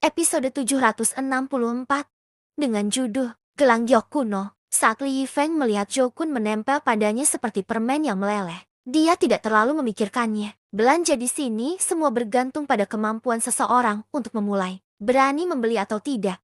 Episode 764 dengan judul Gelang Giok Kuno. Saat Li Yifeng melihat Jokun menempel padanya seperti permen yang meleleh, dia tidak terlalu memikirkannya. Belanja di sini semua bergantung pada kemampuan seseorang untuk memulai. Berani membeli atau tidak,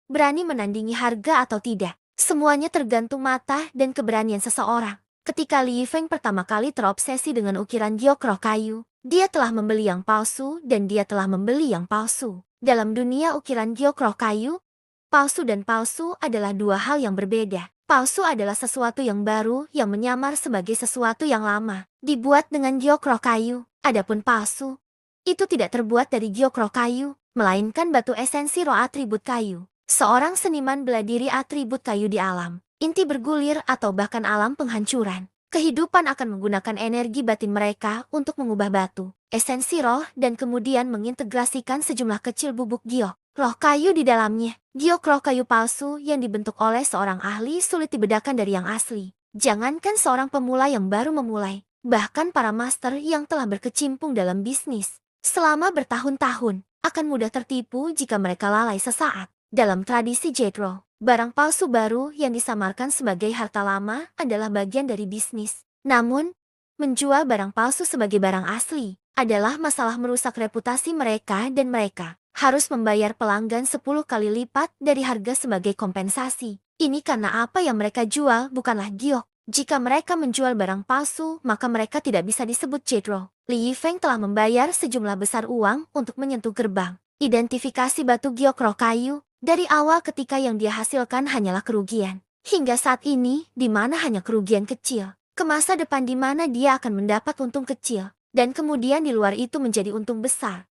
berani menandingi harga atau tidak. Semuanya tergantung mata dan keberanian seseorang. Ketika Li Yifeng pertama kali terobsesi dengan ukiran giok roh kayu, dia telah membeli yang palsu dan dia telah membeli yang palsu. Dalam dunia ukiran giok roh kayu, palsu dan palsu adalah dua hal yang berbeda. Palsu adalah sesuatu yang baru yang menyamar sebagai sesuatu yang lama, dibuat dengan giok roh kayu. Adapun palsu, itu tidak terbuat dari giok roh kayu, melainkan batu esensi roh atribut kayu. Seorang seniman bela diri atribut kayu di alam, inti bergulir atau bahkan alam penghancuran. Kehidupan akan menggunakan energi batin mereka untuk mengubah batu, esensi roh dan kemudian mengintegrasikan sejumlah kecil bubuk giok roh kayu di dalamnya. Giok roh kayu palsu yang dibentuk oleh seorang ahli sulit dibedakan dari yang asli. Jangankan seorang pemula yang baru memulai, bahkan para master yang telah berkecimpung dalam bisnis selama bertahun-tahun akan mudah tertipu jika mereka lalai sesaat. Dalam tradisi Jade, barang palsu baru yang disamarkan sebagai harta lama adalah bagian dari bisnis. Namun, menjual barang palsu sebagai barang asli adalah masalah merusak reputasi mereka dan mereka harus membayar pelanggan 10 kali lipat dari harga sebagai kompensasi. Ini karena apa yang mereka jual bukanlah giok. Jika mereka menjual barang palsu, maka mereka tidak bisa disebut Jade. Li Yifeng telah membayar sejumlah besar uang untuk menyentuh gerbang identifikasi batu giok roh kayu. Dari awal ketika yang dia hasilkan hanyalah kerugian. Hingga saat ini, di mana hanya kerugian kecil. Ke masa depan di mana dia akan mendapat untung kecil. Dan kemudian di luar itu menjadi untung besar.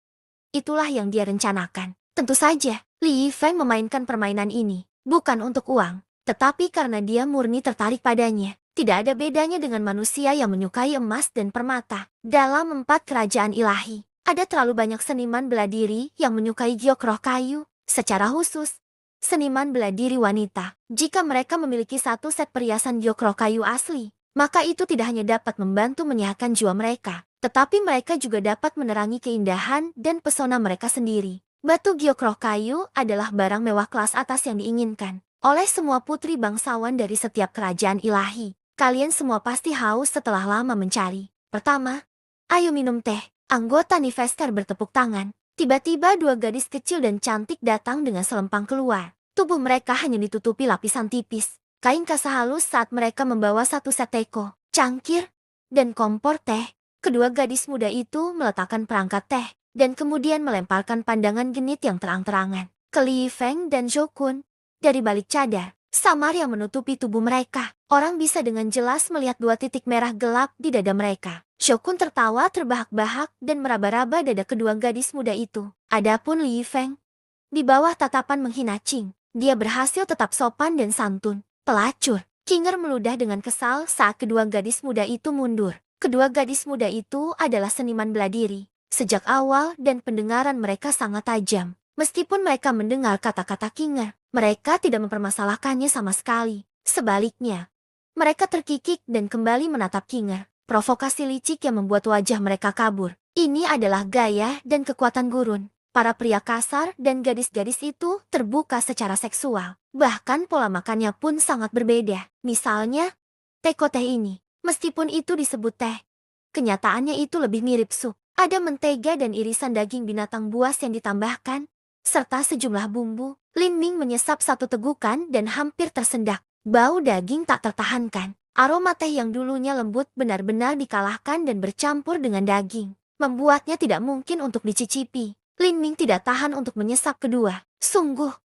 Itulah yang dia rencanakan. Tentu saja, Li Yifeng memainkan permainan ini. Bukan untuk uang, tetapi karena dia murni tertarik padanya. Tidak ada bedanya dengan manusia yang menyukai emas dan permata. Dalam 4 kerajaan ilahi, ada terlalu banyak seniman bela diri yang menyukai giok roh kayu. Secara khusus, seniman bela diri wanita, jika mereka memiliki satu set perhiasan giok roh kayu asli, maka itu tidak hanya dapat membantu menyehatkan jiwa mereka, tetapi mereka juga dapat menerangi keindahan dan pesona mereka sendiri. Batu giok roh kayu adalah barang mewah kelas atas yang diinginkan oleh semua putri bangsawan dari setiap kerajaan ilahi. Kalian semua pasti haus setelah lama mencari. Pertama, ayo minum teh. Anggota Niveskar bertepuk tangan. Tiba-tiba 2 gadis kecil dan cantik datang dengan selempang keluar. Tubuh mereka hanya ditutupi lapisan tipis kain kasa halus saat mereka membawa satu set teko, cangkir, dan kompor teh. Kedua gadis muda itu meletakkan perangkat teh, dan kemudian melemparkan pandangan genit yang terang-terangan ke Li Yifeng dan Jokun. Dari balik cadar samar yang menutupi tubuh mereka, orang bisa dengan jelas melihat 2 titik merah gelap di dada mereka. Jokun tertawa terbahak-bahak dan meraba-raba dada kedua gadis muda itu. Adapun Li Yifeng, di bawah tatapan menghina Qing, dia berhasil tetap sopan dan santun. Pelacur, Kinger meludah dengan kesal saat kedua gadis muda itu mundur. Kedua gadis muda itu adalah seniman bela diri. Sejak awal dan pendengaran mereka sangat tajam. Meskipun mereka mendengar kata-kata Kinger, mereka tidak mempermasalahkannya sama sekali. Sebaliknya, mereka terkikik dan kembali menatap Kinger. Provokasi licik yang membuat wajah mereka kabur. Ini adalah gaya dan kekuatan gurun. Para pria kasar dan gadis-gadis itu terbuka secara seksual. Bahkan pola makannya pun sangat berbeda. Misalnya, teko teh ini. Meskipun itu disebut teh, kenyataannya itu lebih mirip sup. Ada mentega dan irisan daging binatang buas yang ditambahkan, serta sejumlah bumbu. Lin Ming menyesap satu tegukan dan hampir tersendak. Bau daging tak tertahankan. Aroma teh yang dulunya lembut benar-benar dikalahkan dan bercampur dengan daging, membuatnya tidak mungkin untuk dicicipi. Lin Ming tidak tahan untuk menyesap kedua. Sungguh,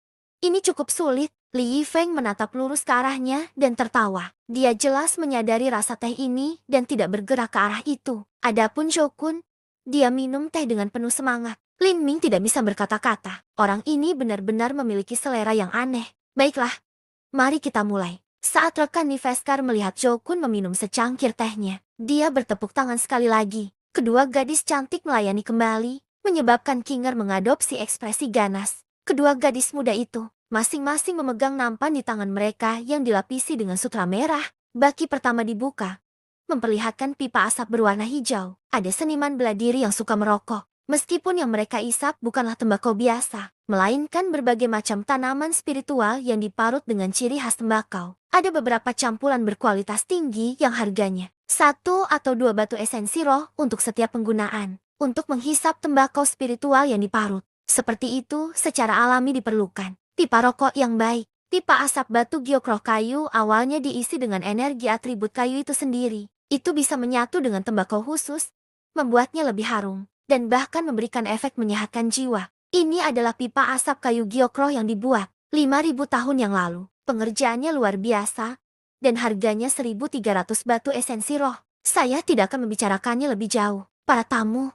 ini cukup sulit. Li Yifeng menatap lurus ke arahnya dan tertawa. Dia jelas menyadari rasa teh ini dan tidak bergerak ke arah itu. Adapun Jokun, dia minum teh dengan penuh semangat. Lin Ming tidak bisa berkata-kata. Orang ini benar-benar memiliki selera yang aneh. Baiklah, mari kita mulai. Saat rekan Niveskar melihat Jokun meminum secangkir tehnya, dia bertepuk tangan sekali lagi. Kedua gadis cantik melayani kembali, menyebabkan Kinger mengadopsi ekspresi ganas. Kedua gadis muda itu, masing-masing memegang nampan di tangan mereka yang dilapisi dengan sutra merah. Baki pertama dibuka, memperlihatkan pipa asap berwarna hijau. Ada seniman bela diri yang suka merokok. Meskipun yang mereka isap bukanlah tembakau biasa, melainkan berbagai macam tanaman spiritual yang diparut dengan ciri khas tembakau. Ada beberapa campuran berkualitas tinggi yang harganya 1 atau 2 batu esensi roh untuk setiap penggunaan. Untuk menghisap tembakau spiritual yang diparut. Seperti itu secara alami diperlukan. Pipa rokok yang baik. Pipa asap batu giok roh kayu awalnya diisi dengan energi atribut kayu itu sendiri. Itu bisa menyatu dengan tembakau khusus, membuatnya lebih harum, dan bahkan memberikan efek menyehatkan jiwa. Ini adalah pipa asap kayu giok roh yang dibuat 5.000 tahun yang lalu. Pengerjaannya luar biasa, dan harganya 1.300 batu esensi roh. Saya tidak akan membicarakannya lebih jauh. Para tamu,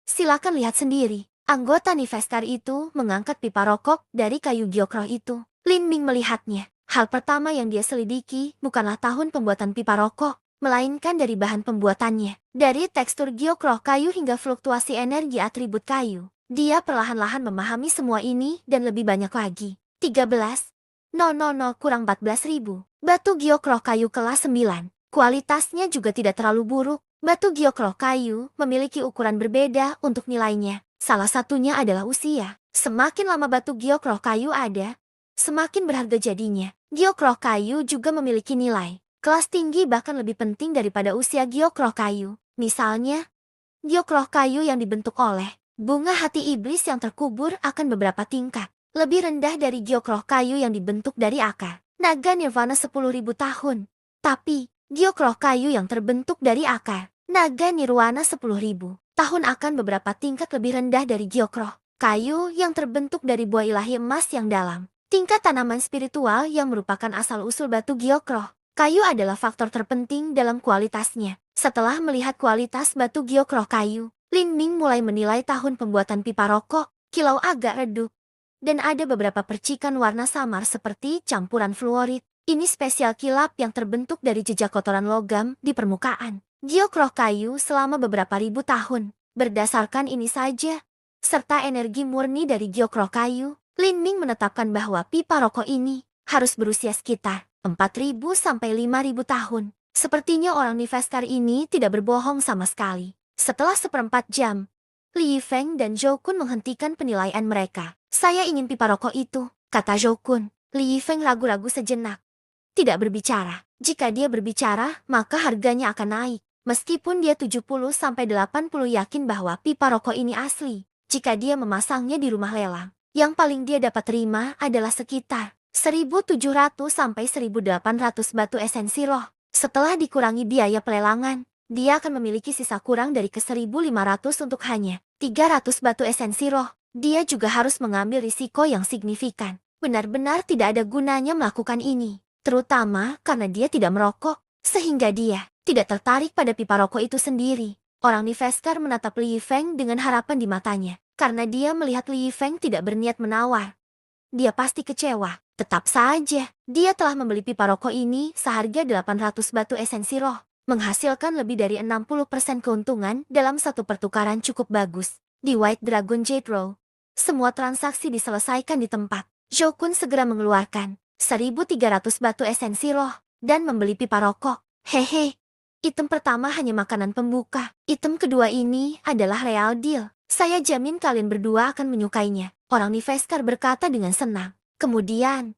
silakan lihat sendiri. Anggota Niveskar itu mengangkat pipa rokok dari kayu giok roh itu. Lin Ming melihatnya. Hal pertama yang dia selidiki bukanlah tahun pembuatan pipa rokok, melainkan dari bahan pembuatannya. Dari tekstur giok roh kayu hingga fluktuasi energi atribut kayu. Dia perlahan-lahan memahami semua ini dan lebih banyak lagi. 13. 000 kurang 14.000. Batu giok roh kayu kelas 9. Kualitasnya juga tidak terlalu buruk. Batu giok roh kayu memiliki ukuran berbeda untuk nilainya. Salah satunya adalah usia. Semakin lama batu giok roh kayu ada, semakin berharga jadinya. Giok roh kayu juga memiliki nilai kelas tinggi bahkan lebih penting daripada usia giok roh kayu. Misalnya, giok roh kayu yang dibentuk oleh bunga hati iblis yang terkubur akan beberapa tingkat lebih rendah dari giok roh kayu yang dibentuk dari akar naga nirvana 10.000 tahun. Tapi, giok roh kayu yang terbentuk dari akar naga nirvana 10.000 tahun akan beberapa tingkat lebih rendah dari giok roh kayu yang terbentuk dari buah ilahi emas yang dalam. Tingkat tanaman spiritual yang merupakan asal-usul batu giok roh kayu adalah faktor terpenting dalam kualitasnya. Setelah melihat kualitas batu giok roh kayu, Lin Ming mulai menilai tahun pembuatan pipa rokok. Kilau agak redup, dan ada beberapa percikan warna samar seperti campuran fluorid. Ini spesial kilap yang terbentuk dari jejak kotoran logam di permukaan giok roh kayu selama beberapa ribu tahun. Berdasarkan ini saja, serta energi murni dari giok roh kayu, Lin Ming menetapkan bahwa pipa rokok ini harus berusia sekitar 4.000 sampai 5.000 tahun. Sepertinya orang Niveskar ini tidak berbohong sama sekali. Setelah 1/4 jam, Li Yifeng dan Zhou Kun menghentikan penilaian mereka. Saya ingin pipa rokok itu, kata Zhou Kun. Li Yifeng ragu-ragu sejenak. Tidak berbicara. Jika dia berbicara, maka harganya akan naik. Meskipun dia 70-80 yakin bahwa pipa rokok ini asli. Jika dia memasangnya di rumah lelang, yang paling dia dapat terima adalah sekitar 1.700-1.800 batu esensi roh. Setelah dikurangi biaya pelelangan, dia akan memiliki sisa kurang dari ke 1.500 untuk hanya 300 batu esensi roh. Dia juga harus mengambil risiko yang signifikan. Benar-benar tidak ada gunanya melakukan ini. Terutama karena dia tidak merokok, sehingga dia tidak tertarik pada pipa rokok itu sendiri. Orang Niveskar menatap Li Yifeng dengan harapan di matanya. Karena dia melihat Li Yifeng tidak berniat menawar, dia pasti kecewa. Tetap saja, dia telah membeli pipa rokok ini seharga 800 batu esensi roh, menghasilkan lebih dari 60% keuntungan dalam satu pertukaran cukup bagus. Di White Dragon Jade Row, semua transaksi diselesaikan di tempat. Zhou Kun segera mengeluarkan 1.300 batu esensi roh dan membeli pipa rokok. Hehe, item pertama hanya makanan pembuka. Item kedua ini adalah real deal. Saya jamin kalian berdua akan menyukainya. Orang Niveskar berkata dengan senang. Kemudian,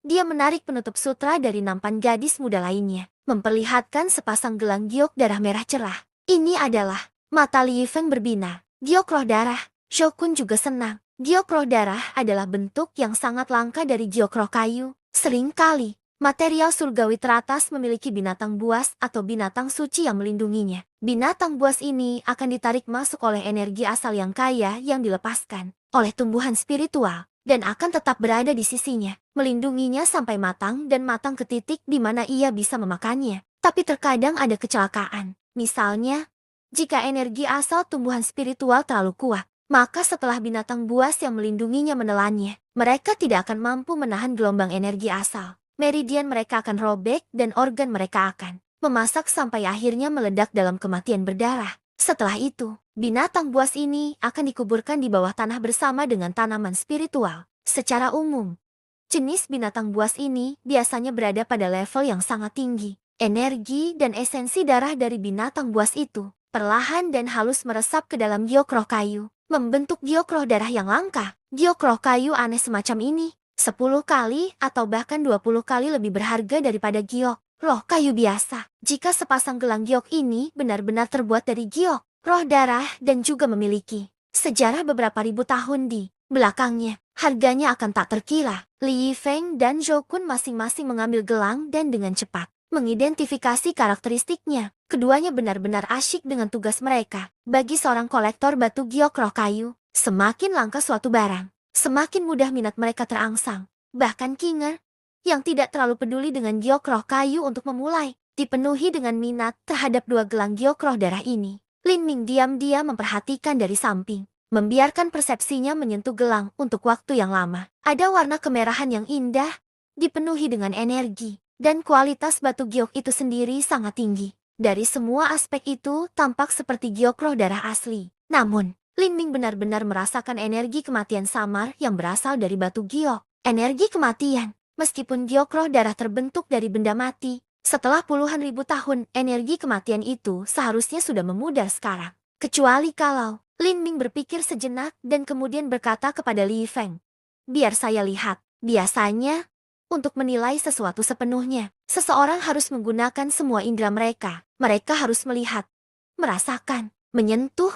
dia menarik penutup sutra dari nampan gadis muda lainnya, memperlihatkan sepasang gelang giok darah merah cerah. Ini adalah mata Li Yifeng berbinar. Giok roh darah. Zhou Kun juga senang. Giok roh darah adalah bentuk yang sangat langka dari giok roh kayu. Seringkali, material surgawi teratas memiliki binatang buas atau binatang suci yang melindunginya. Binatang buas ini akan ditarik masuk oleh energi asal yang kaya yang dilepaskan oleh tumbuhan spiritual, dan akan tetap berada di sisinya, melindunginya sampai matang dan matang ke titik di mana ia bisa memakannya. Tapi terkadang ada kecelakaan. Misalnya, jika energi asal tumbuhan spiritual terlalu kuat, maka setelah binatang buas yang melindunginya menelannya, mereka tidak akan mampu menahan gelombang energi asal. Meridian mereka akan robek dan organ mereka akan memasak sampai akhirnya meledak dalam kematian berdarah. Setelah itu, binatang buas ini akan dikuburkan di bawah tanah bersama dengan tanaman spiritual. Secara umum, jenis binatang buas ini biasanya berada pada level yang sangat tinggi. Energi dan esensi darah dari binatang buas itu perlahan dan halus meresap ke dalam giok roh kayu. membentuk giok roh darah yang langka. Giok roh kayu aneh semacam ini 10 kali atau bahkan 20 kali lebih berharga daripada giok roh kayu biasa. Jika sepasang gelang giok ini benar-benar terbuat dari giok roh darah dan juga memiliki sejarah beberapa ribu tahun di belakangnya, harganya akan tak terkira. Li Yifeng dan Zhou Kun masing-masing mengambil gelang dan dengan cepat mengidentifikasi karakteristiknya. Keduanya benar-benar asyik dengan tugas mereka. Bagi seorang kolektor batu giok roh kayu, semakin langka suatu barang, semakin mudah minat mereka terangsang. Bahkan Kinger, yang tidak terlalu peduli dengan giok roh kayu untuk memulai, dipenuhi dengan minat terhadap dua gelang giok roh darah ini. Lin Ming diam-diam memperhatikan dari samping, membiarkan persepsinya menyentuh gelang untuk waktu yang lama. Ada warna kemerahan yang indah, dipenuhi dengan energi, dan kualitas batu giok itu sendiri sangat tinggi. Dari semua aspek itu tampak seperti giok roh darah asli. Namun, Lin Ming benar-benar merasakan energi kematian samar yang berasal dari batu giok. Energi kematian, meskipun giok roh darah terbentuk dari benda mati, setelah puluhan ribu tahun, energi kematian itu seharusnya sudah memudar sekarang. Kecuali kalau Lin Ming berpikir sejenak dan kemudian berkata kepada Li Yifeng, "Biar saya lihat." Biasanya, untuk menilai sesuatu sepenuhnya, seseorang harus menggunakan semua indera mereka. Mereka harus melihat, merasakan, menyentuh,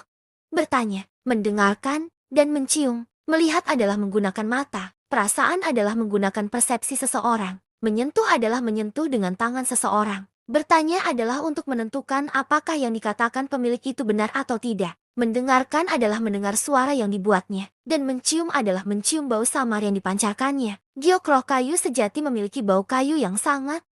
bertanya, mendengarkan, dan mencium. Melihat adalah menggunakan mata. Perasaan adalah menggunakan persepsi seseorang. Menyentuh adalah menyentuh dengan tangan seseorang. Bertanya adalah untuk menentukan apakah yang dikatakan pemilik itu benar atau tidak. Mendengarkan adalah mendengar suara yang dibuatnya. Dan mencium adalah mencium bau samar yang dipancarkannya. Giok roh kayu sejati memiliki bau kayu yang sangat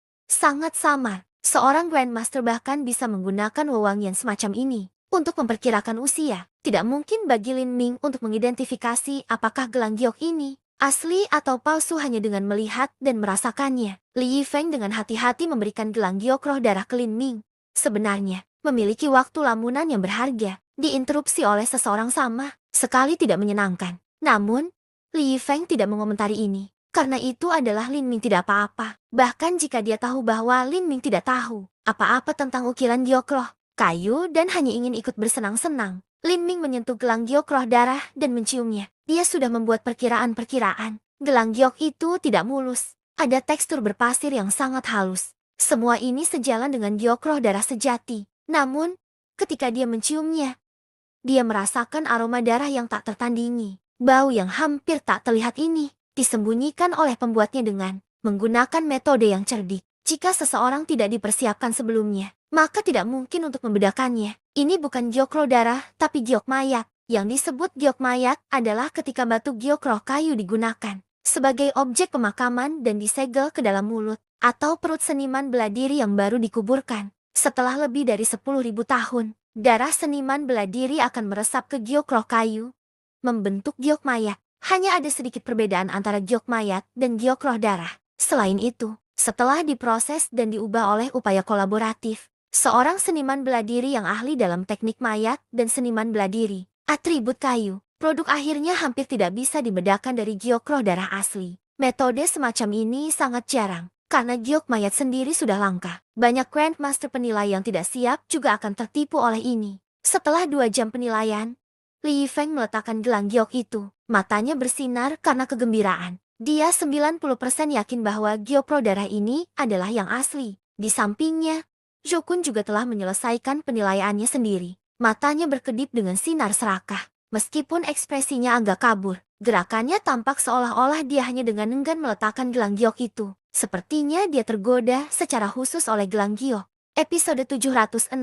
samar. Seorang Grandmaster bahkan bisa menggunakan wewangian semacam ini untuk memperkirakan usia. Tidak mungkin bagi Lin Ming untuk mengidentifikasi apakah gelang giok ini asli atau palsu hanya dengan melihat dan merasakannya. Li Yifeng dengan hati-hati memberikan gelang giok roh darah ke Lin Ming. Sebenarnya, memiliki waktu lamunan yang berharga, diinterupsi oleh seseorang sama sekali tidak menyenangkan. Namun, Li Yifeng tidak mengomentari ini. Karena itu adalah Lin Ming tidak apa-apa. Bahkan jika dia tahu bahwa Lin Ming tidak tahu apa-apa tentang ukiran giok roh kayu dan hanya ingin ikut bersenang-senang, Lin Ming menyentuh gelang giok roh darah dan menciumnya. Dia sudah membuat perkiraan-perkiraan. Gelang giok itu tidak mulus. Ada tekstur berpasir yang sangat halus. Semua ini sejalan dengan giok roh darah sejati. Namun, ketika dia menciumnya, dia merasakan aroma darah yang tak tertandingi. Bau yang hampir tak terlihat ini disembunyikan oleh pembuatnya dengan menggunakan metode yang cerdik. Jika seseorang tidak dipersiapkan sebelumnya, maka tidak mungkin untuk membedakannya. Ini bukan giok roh darah, tapi giok mayat. Yang disebut giok mayat adalah ketika batu giok roh kayu digunakan sebagai objek pemakaman dan disegel ke dalam mulut atau perut seniman bela diri yang baru dikuburkan. Setelah lebih dari 10.000 tahun, darah seniman bela diri akan meresap ke giok roh kayu, membentuk giok mayat. Hanya ada sedikit perbedaan antara giok mayat dan giok roh darah. Selain itu, setelah diproses dan diubah oleh upaya kolaboratif, seorang seniman bela diri yang ahli dalam teknik mayat dan seniman bela diri, atribut kayu, produk akhirnya hampir tidak bisa dibedakan dari giok roh darah asli. Metode semacam ini sangat jarang, karena giok mayat sendiri sudah langka. Banyak Grandmaster penilai yang tidak siap juga akan tertipu oleh ini. Setelah 2 jam penilaian, Li Yifeng meletakkan gelang giok itu. Matanya bersinar karena kegembiraan. Dia 90% yakin bahwa giok roh darah ini adalah yang asli. Di sampingnya, Zhou Kun juga telah menyelesaikan penilaiannya sendiri. Matanya berkedip dengan sinar serakah. Meskipun ekspresinya agak kabur, gerakannya tampak seolah-olah dia hanya dengan enggan meletakkan gelang giok itu. Sepertinya dia tergoda secara khusus oleh gelang giok. Episode 765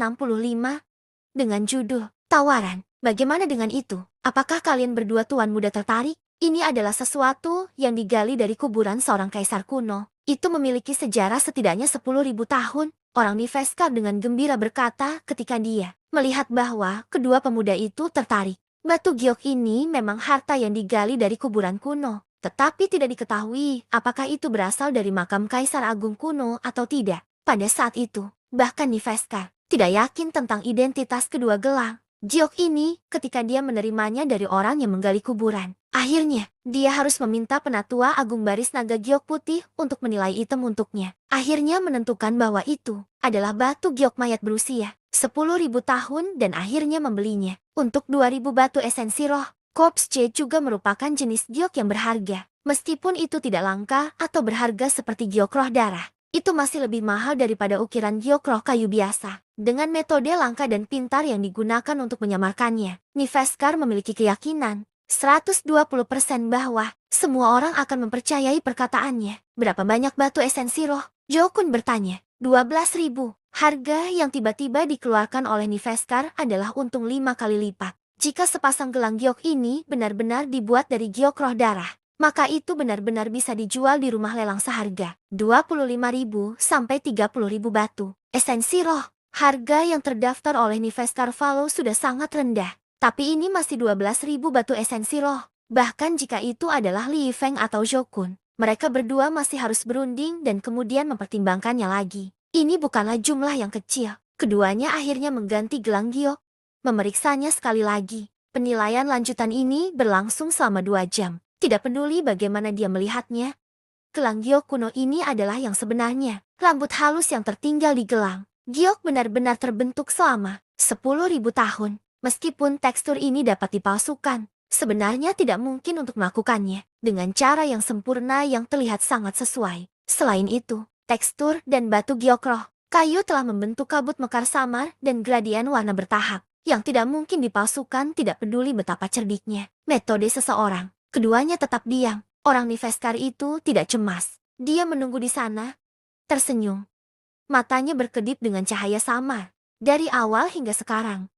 dengan judul Tawaran. Bagaimana dengan itu? Apakah kalian berdua tuan muda tertarik? Ini adalah sesuatu yang digali dari kuburan seorang kaisar kuno. Itu memiliki sejarah setidaknya 10.000 tahun. Orang Niveskar dengan gembira berkata ketika dia melihat bahwa kedua pemuda itu tertarik. Batu giok ini memang harta yang digali dari kuburan kuno. Tetapi tidak diketahui apakah itu berasal dari makam kaisar agung kuno atau tidak. Pada saat itu, bahkan Niveskar tidak yakin tentang identitas kedua gelang giok ini ketika dia menerimanya dari orang yang menggali kuburan. Akhirnya, dia harus meminta penatua agung baris naga giok putih untuk menilai item untuknya. Akhirnya menentukan bahwa itu adalah batu giok mayat berusia 10.000 tahun dan akhirnya membelinya. Untuk 2.000 batu esensi roh, Corpse Jade juga merupakan jenis giok yang berharga. Meskipun itu tidak langka atau berharga seperti giok roh darah, itu masih lebih mahal daripada ukiran giok roh kayu biasa. Dengan metode langka dan pintar yang digunakan untuk menyamarkannya, Niveskar memiliki keyakinan 120% bahwa semua orang akan mempercayai perkataannya. Berapa banyak batu esensi roh? Jokun bertanya. 12.000. Harga yang tiba-tiba dikeluarkan oleh Niveskar adalah untung 5 kali lipat. Jika sepasang gelang giok ini benar-benar dibuat dari giok roh darah, maka itu benar-benar bisa dijual di rumah lelang seharga 25.000 sampai 30.000 batu esensi roh. Harga yang terdaftar oleh Niveskar Valo sudah sangat rendah. Tapi ini masih 12.000 batu esensi roh. Bahkan jika itu adalah Li Feng atau Jokun, mereka berdua masih harus berunding dan kemudian mempertimbangkannya lagi. Ini bukanlah jumlah yang kecil. Keduanya akhirnya mengganti gelang giok, memeriksanya sekali lagi. Penilaian lanjutan ini berlangsung selama 2 jam. Tidak peduli bagaimana dia melihatnya, gelang giok kuno ini adalah yang sebenarnya. Rambut halus yang tertinggal di gelang giok benar-benar terbentuk selama 10.000 tahun. Meskipun tekstur ini dapat dipalsukan, sebenarnya tidak mungkin untuk melakukannya dengan cara yang sempurna yang terlihat sangat sesuai. Selain itu, tekstur dan batu giok roh kayu telah membentuk kabut mekar samar dan gradien warna bertahap yang tidak mungkin dipalsukan. Tidak peduli betapa cerdiknya metode seseorang, keduanya tetap diam. Orang Niveskar itu tidak cemas. Dia menunggu di sana, tersenyum. Matanya berkedip dengan cahaya samar. Dari awal hingga sekarang,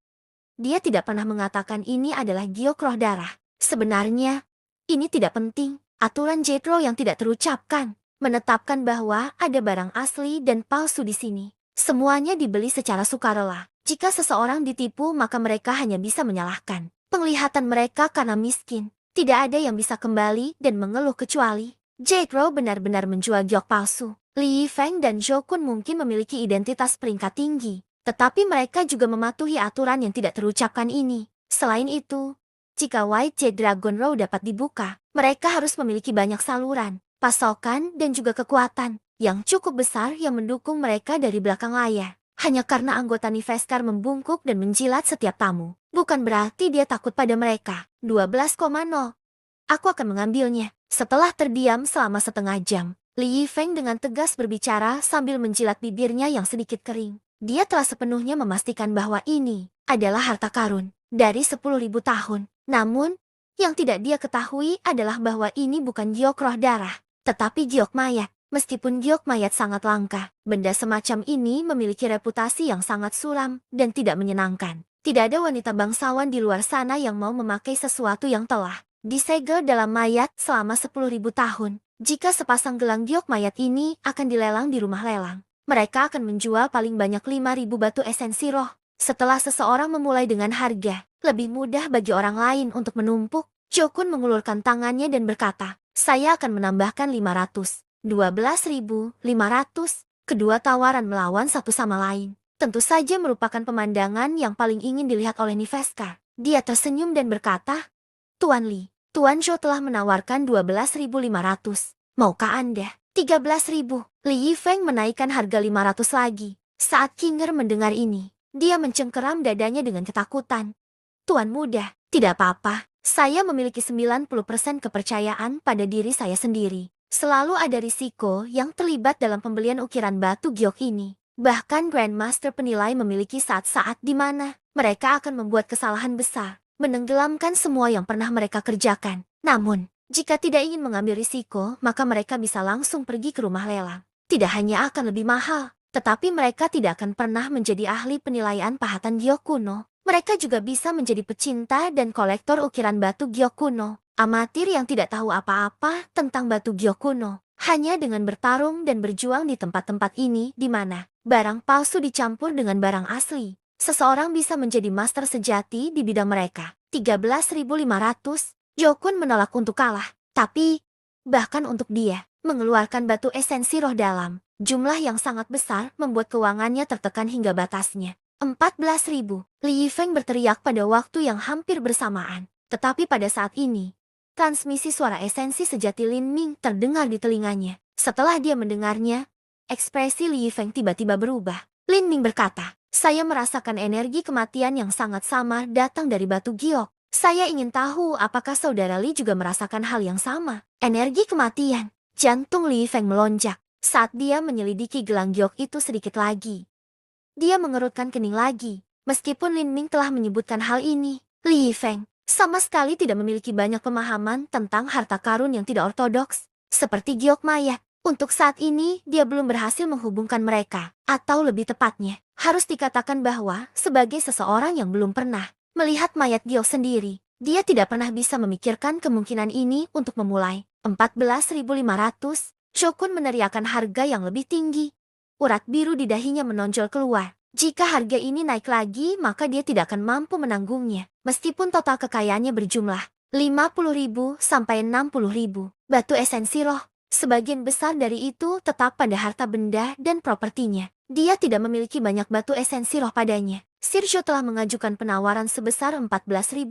dia tidak pernah mengatakan ini adalah giok roh darah. Sebenarnya, ini tidak penting. Aturan Jade Row yang tidak terucapkan menetapkan bahwa ada barang asli dan palsu di sini. Semuanya dibeli secara sukarela. Jika seseorang ditipu, maka mereka hanya bisa menyalahkan penglihatan mereka karena miskin. Tidak ada yang bisa kembali dan mengeluh kecuali Jade Row benar-benar menjual giok palsu. Li Feng dan Jokun mungkin memiliki identitas peringkat tinggi, tetapi mereka juga mematuhi aturan yang tidak terucapkan ini. Selain itu, jika White Jade Dragon Row dapat dibuka, mereka harus memiliki banyak saluran, pasokan dan juga kekuatan yang cukup besar yang mendukung mereka dari belakang layar. Hanya karena anggota Niveskar membungkuk dan menjilat setiap tamu, bukan berarti dia takut pada mereka. 12,0. Aku akan mengambilnya. Setelah terdiam selama setengah jam, Li Feng dengan tegas berbicara sambil menjilat bibirnya yang sedikit kering. Dia telah sepenuhnya memastikan bahwa ini adalah harta karun dari 10.000 tahun. Namun, yang tidak dia ketahui adalah bahwa ini bukan giok roh darah, tetapi giok mayat. Meskipun giok mayat sangat langka, benda semacam ini memiliki reputasi yang sangat suram dan tidak menyenangkan. Tidak ada wanita bangsawan di luar sana yang mau memakai sesuatu yang telah disegel dalam mayat selama 10.000 tahun. Jika sepasang gelang giok mayat ini akan dilelang di rumah lelang, mereka akan menjual paling banyak 5.000 batu esensi roh. Setelah seseorang memulai dengan harga lebih mudah bagi orang lain untuk menumpuk, Jokun mengulurkan tangannya dan berkata, "Saya akan menambahkan 500. 12.500. Kedua tawaran melawan satu sama lain. Tentu saja merupakan pemandangan yang paling ingin dilihat oleh Niveskar. Dia tersenyum dan berkata, "Tuan Li, Tuan Zhou telah menawarkan 12.500. Maukah Anda?" 13.000. Li Yifeng menaikkan harga 500 lagi. Saat Kinger mendengar ini, dia mencengkeram dadanya dengan ketakutan. "Tuan muda, tidak apa-apa. Saya memiliki 90% kepercayaan pada diri saya sendiri. Selalu ada risiko yang terlibat dalam pembelian ukiran batu giok ini. Bahkan Grandmaster penilai memiliki saat-saat di mana mereka akan membuat kesalahan besar, menenggelamkan semua yang pernah mereka kerjakan. Namun, jika tidak ingin mengambil risiko, maka mereka bisa langsung pergi ke rumah lelang. Tidak hanya akan lebih mahal, tetapi mereka tidak akan pernah menjadi ahli penilaian pahatan giok kuno. Mereka juga bisa menjadi pecinta dan kolektor ukiran batu giok kuno. Amatir yang tidak tahu apa-apa tentang batu giok kuno. Hanya dengan bertarung dan berjuang di tempat-tempat ini di mana barang palsu dicampur dengan barang asli, seseorang bisa menjadi master sejati di bidang mereka. 13.500. Jokun menolak untuk kalah. Tapi, bahkan untuk dia, mengeluarkan batu esensi roh dalam jumlah yang sangat besar membuat keuangannya tertekan hingga batasnya. 14.000. Li Yifeng berteriak pada waktu yang hampir bersamaan. Tetapi pada saat ini, transmisi suara esensi sejati Lin Ming terdengar di telinganya. Setelah dia mendengarnya, ekspresi Li Yifeng tiba-tiba berubah. Lin Ming berkata, Saya merasakan energi kematian yang sangat samar datang dari batu giok. Saya ingin tahu apakah saudara Li juga merasakan hal yang sama. Energi kematian. Jantung Li Feng melonjak saat dia menyelidiki gelang giok itu sedikit lagi. Dia mengerutkan kening lagi. Meskipun Lin Ming telah menyebutkan hal ini, Li Feng sama sekali tidak memiliki banyak pemahaman tentang harta karun yang tidak ortodoks, seperti giok mayat. Untuk saat ini, dia belum berhasil menghubungkan mereka. Atau lebih tepatnya, harus dikatakan bahwa sebagai seseorang yang belum pernah melihat mayat giok sendiri, dia tidak pernah bisa memikirkan kemungkinan ini untuk memulai. 14.500, Shokun meneriakan harga yang lebih tinggi. Urat biru di dahinya menonjol keluar. Jika harga ini naik lagi, maka dia tidak akan mampu menanggungnya. Meskipun total kekayaannya berjumlah 50.000 sampai 60.000 batu esensi roh. Sebagian besar dari itu tetap pada harta benda dan propertinya. Dia tidak memiliki banyak batu esensi roh padanya. Sirjo telah mengajukan penawaran sebesar 14.500.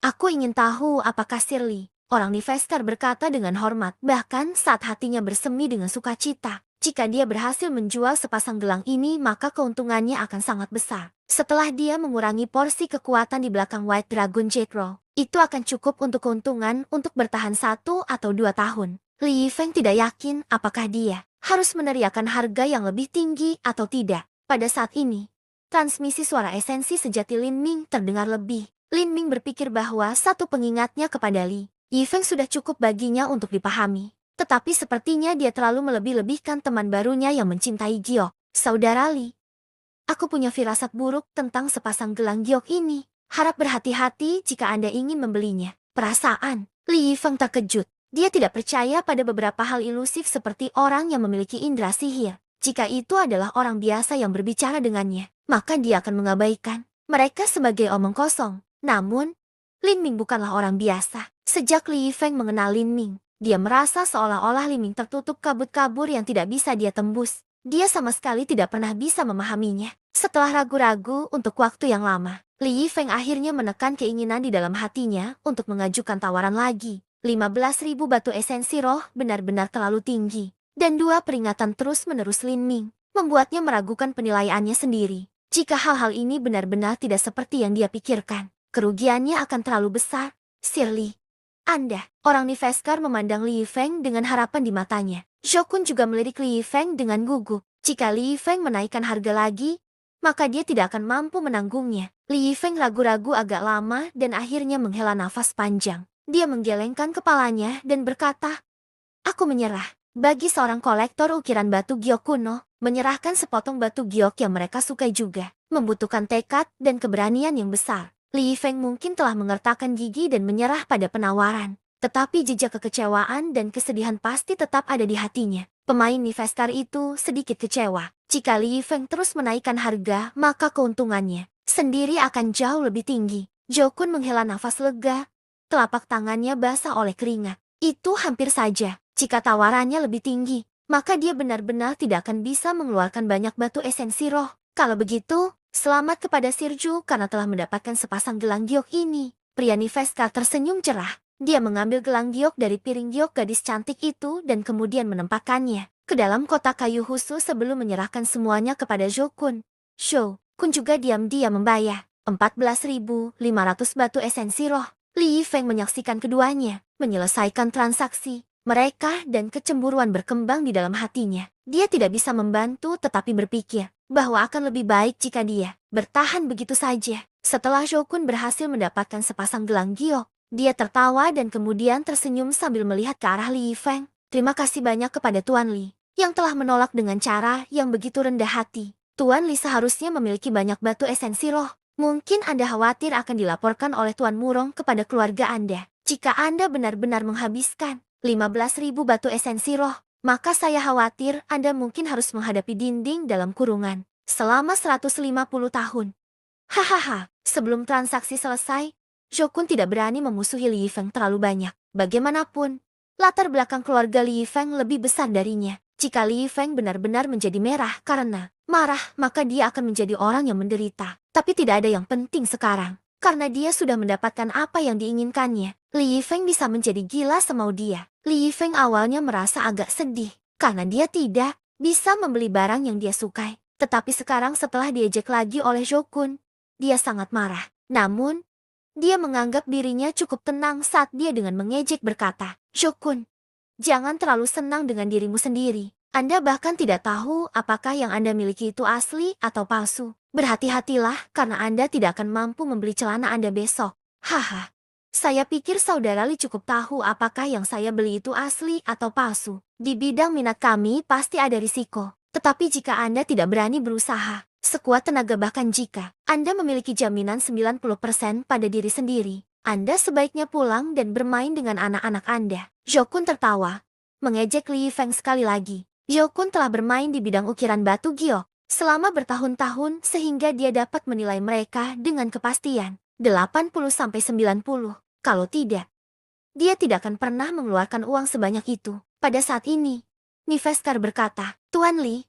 Aku ingin tahu apakah Shirley, orang Niveskar, berkata dengan hormat, bahkan saat hatinya bersemi dengan sukacita. Jika dia berhasil menjual sepasang gelang ini, maka keuntungannya akan sangat besar. Setelah dia mengurangi porsi kekuatan di belakang White Dragon Jade Roll, itu akan cukup untuk keuntungan untuk bertahan 1 atau 2 tahun. Li Feng tidak yakin apakah dia harus meneriakan harga yang lebih tinggi atau tidak. Pada saat ini, transmisi suara esensi sejati Lin Ming terdengar lebih. Lin Ming berpikir bahwa satu pengingatnya kepada Li Feng sudah cukup baginya untuk dipahami. Tetapi sepertinya dia terlalu melebih-lebihkan teman barunya yang mencintai giok. Saudara Li, aku punya firasat buruk tentang sepasang gelang giok ini. Harap berhati-hati jika Anda ingin membelinya. Perasaan Li Feng terkejut. Dia tidak percaya pada beberapa hal ilusif seperti orang yang memiliki indera sihir. Jika itu adalah orang biasa yang berbicara dengannya, maka dia akan mengabaikan mereka sebagai omong kosong. Namun, Lin Ming bukanlah orang biasa. Sejak Li Feng mengenal Lin Ming, dia merasa seolah-olah Lin Ming tertutup kabut-kabur yang tidak bisa dia tembus. Dia sama sekali tidak pernah bisa memahaminya. Setelah ragu-ragu untuk waktu yang lama, Li Feng akhirnya menekan keinginan di dalam hatinya untuk mengajukan tawaran lagi. 15.000 batu esensi roh benar-benar terlalu tinggi. Dan 2 peringatan terus-menerus Lin Ming membuatnya meragukan penilaiannya sendiri. Jika hal-hal ini benar-benar tidak seperti yang dia pikirkan, kerugiannya akan terlalu besar. Shirley, Anda, orang Niveskar, memandang Li Feng dengan harapan di matanya. Shokun juga melirik Li Feng dengan gugup. Jika Li Feng menaikkan harga lagi, maka dia tidak akan mampu menanggungnya. Li Feng ragu-ragu agak lama dan akhirnya menghela nafas panjang. Dia menggelengkan kepalanya dan berkata, "Aku menyerah." Bagi seorang kolektor ukiran batu giok kuno, menyerahkan sepotong batu giok yang mereka sukai juga membutuhkan tekad dan keberanian yang besar. Li Feng mungkin telah mengertakkan gigi dan menyerah pada penawaran. Tetapi jejak kekecewaan dan kesedihan pasti tetap ada di hatinya. Pemain Niveskar itu sedikit kecewa. Jika Li Feng terus menaikkan harga, maka keuntungannya sendiri akan jauh lebih tinggi. Jokun menghela nafas lega. Telapak tangannya basah oleh keringat. Itu hampir saja. Jika tawarannya lebih tinggi, maka dia benar-benar tidak akan bisa mengeluarkan banyak batu esensi roh. Kalau begitu, selamat kepada Sirju karena telah mendapatkan sepasang gelang giok ini. Pria Niveskar tersenyum cerah. Dia mengambil gelang giok dari piring giok gadis cantik itu dan kemudian menempatkannya ke dalam kotak kayu khusus sebelum menyerahkan semuanya kepada Jokun. Kun juga diam-diam membayar 14.500 batu esensi roh. Li Feng menyaksikan keduanya menyelesaikan transaksi mereka dan kecemburuan berkembang di dalam hatinya. Dia tidak bisa membantu tetapi berpikir bahwa akan lebih baik jika dia bertahan begitu saja. Setelah Shokun berhasil mendapatkan sepasang gelang giok, dia tertawa dan kemudian tersenyum sambil melihat ke arah Li Feng. Terima kasih banyak kepada Tuan Li yang telah menolak dengan cara yang begitu rendah hati. Tuan Li seharusnya memiliki banyak batu esensi roh. Mungkin Anda khawatir akan dilaporkan oleh Tuan Murong kepada keluarga Anda. Jika Anda benar-benar menghabiskan 15.000 batu esensi roh, maka saya khawatir Anda mungkin harus menghadapi dinding dalam kurungan selama 150 tahun. Hahaha, sebelum transaksi selesai, Jokun tidak berani memusuhi Li Feng terlalu banyak. Bagaimanapun, latar belakang keluarga Li Feng lebih besar darinya. Jika Li Feng benar-benar menjadi merah karena marah, maka dia akan menjadi orang yang menderita. Tapi tidak ada yang penting sekarang. Karena dia sudah mendapatkan apa yang diinginkannya, Li Feng bisa menjadi gila semau dia. Li Feng awalnya merasa agak sedih, karena dia tidak bisa membeli barang yang dia sukai. Tetapi sekarang setelah diejek lagi oleh Zhou, dia sangat marah. Namun, dia menganggap dirinya cukup tenang saat dia dengan mengejek berkata, Zhou, jangan terlalu senang dengan dirimu sendiri. Anda bahkan tidak tahu apakah yang Anda miliki itu asli atau palsu. Berhati-hatilah karena Anda tidak akan mampu membeli celana Anda besok. Haha. Saya pikir saudara Li cukup tahu apakah yang saya beli itu asli atau palsu. Di bidang minat kami pasti ada risiko. Tetapi jika Anda tidak berani berusaha, sekuat tenaga bahkan jika Anda memiliki jaminan 90% pada diri sendiri, Anda sebaiknya pulang dan bermain dengan anak-anak Anda. Zhou tertawa, mengejek Li Yifeng sekali lagi. Zhou telah bermain di bidang ukiran batu giok selama bertahun-tahun sehingga dia dapat menilai mereka dengan kepastian 80-90. Kalau tidak, dia tidak akan pernah mengeluarkan uang sebanyak itu. Pada saat ini, Niveskar berkata, Tuan Li,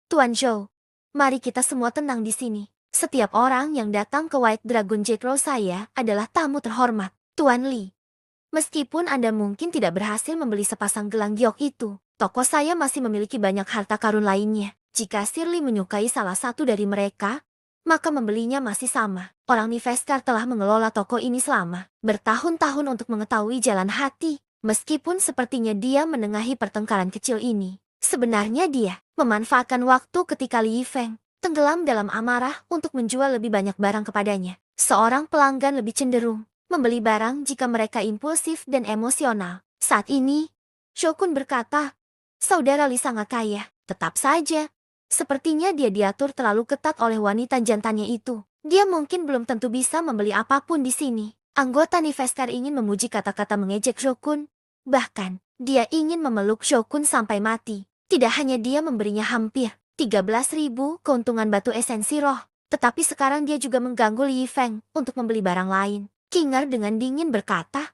Tuan Zhou, mari kita semua tenang di sini. Setiap orang yang datang ke White Dragon Jade Row saya adalah tamu terhormat. Tuan Li, meskipun Anda mungkin tidak berhasil membeli sepasang gelang giok itu, toko saya masih memiliki banyak harta karun lainnya. Jika Shirley menyukai salah satu dari mereka, maka membelinya masih sama. Orang Niveskar telah mengelola toko ini selama bertahun-tahun untuk mengetahui jalan hati. Meskipun sepertinya dia menengahi pertengkaran kecil ini, sebenarnya dia memanfaatkan waktu ketika Li Yifeng tenggelam dalam amarah untuk menjual lebih banyak barang kepadanya. Seorang pelanggan lebih cenderung membeli barang jika mereka impulsif dan emosional. Saat ini, Shokun berkata, saudara Li sangat kaya. Tetap saja, sepertinya dia diatur terlalu ketat oleh wanita jantannya itu. Dia mungkin belum tentu bisa membeli apapun di sini. Anggota Niveskar ingin memuji kata-kata mengejek Shokun. Bahkan, dia ingin memeluk Shokun sampai mati. Tidak hanya dia memberinya hampir 13.000 keuntungan batu esensi roh, tetapi sekarang dia juga mengganggu Li Yifeng untuk membeli barang lain. Kinger dengan dingin berkata,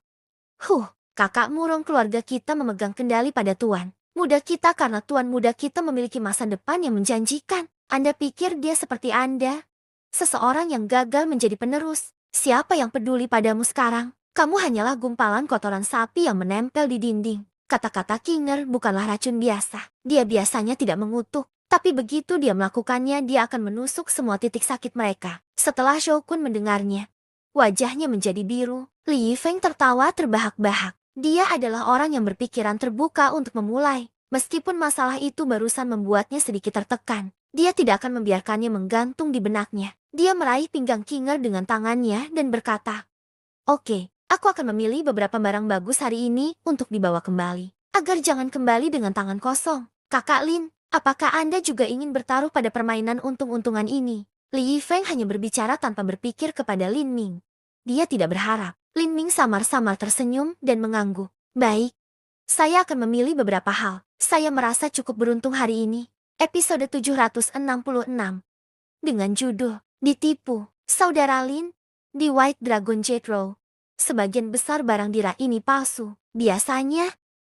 kakak murung keluarga kita memegang kendali pada tuan muda kita karena tuan muda kita memiliki masa depan yang menjanjikan. Anda pikir dia seperti Anda? Seseorang yang gagal menjadi penerus. Siapa yang peduli padamu sekarang? Kamu hanyalah gumpalan kotoran sapi yang menempel di dinding. Kata-kata Kinger bukanlah racun biasa. Dia biasanya tidak mengutuk, tapi begitu dia melakukannya dia akan menusuk semua titik sakit mereka. Setelah Shokun mendengarnya, wajahnya menjadi biru. Li Yifeng tertawa terbahak-bahak. Dia adalah orang yang berpikiran terbuka untuk memulai. Meskipun masalah itu barusan membuatnya sedikit tertekan, dia tidak akan membiarkannya menggantung di benaknya. Dia meraih pinggang Kinger dengan tangannya dan berkata, Oke, aku akan memilih beberapa barang bagus hari ini untuk dibawa kembali. Agar jangan kembali dengan tangan kosong. Kakak Lin, apakah Anda juga ingin bertaruh pada permainan untung-untungan ini? Li Yifeng hanya berbicara tanpa berpikir kepada Lin Ming. Dia tidak berharap. Lin Ming samar-samar tersenyum dan mengangguk. Baik, saya akan memilih beberapa hal. Saya merasa cukup beruntung hari ini. Episode 766. Dengan judul, Ditipu, Saudara Lin, di White Dragon Jade Row. Sebagian besar barang di rak ini palsu. Biasanya,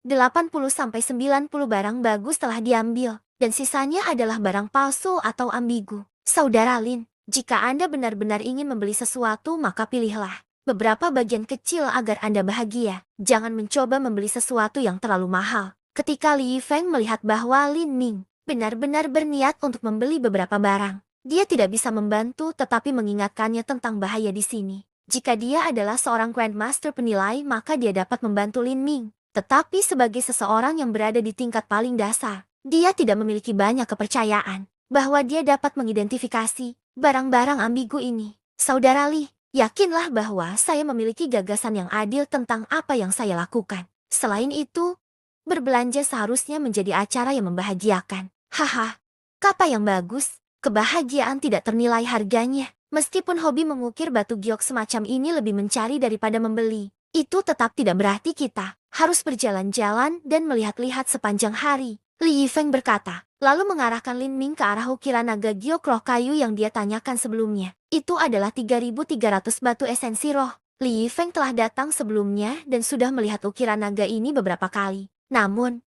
80-90 barang bagus telah diambil, dan sisanya adalah barang palsu atau ambigu. Saudara Lin, jika Anda benar-benar ingin membeli sesuatu maka pilihlah beberapa bagian kecil agar Anda bahagia. Jangan mencoba membeli sesuatu yang terlalu mahal. Ketika Li Yifeng melihat bahwa Lin Ming benar-benar berniat untuk membeli beberapa barang, dia tidak bisa membantu tetapi mengingatkannya tentang bahaya di sini. Jika dia adalah seorang Grandmaster penilai maka dia dapat membantu Lin Ming. Tetapi sebagai seseorang yang berada di tingkat paling dasar, dia tidak memiliki banyak kepercayaan bahwa dia dapat mengidentifikasi barang-barang ambigu ini. Saudara Li, yakinlah bahwa saya memiliki gagasan yang adil tentang apa yang saya lakukan. Selain itu, berbelanja seharusnya menjadi acara yang membahagiakan. Haha, kata yang bagus, kebahagiaan tidak ternilai harganya. Meskipun hobi mengukir batu giok semacam ini lebih mencari daripada membeli, itu tetap tidak berarti kita harus berjalan-jalan dan melihat-lihat sepanjang hari. Li Yifeng berkata, lalu mengarahkan Lin Ming ke arah ukiran naga giok roh kayu yang dia tanyakan sebelumnya. Itu adalah 3.300 batu esensi roh. Li Yifeng telah datang sebelumnya dan sudah melihat ukiran naga ini beberapa kali. Namun,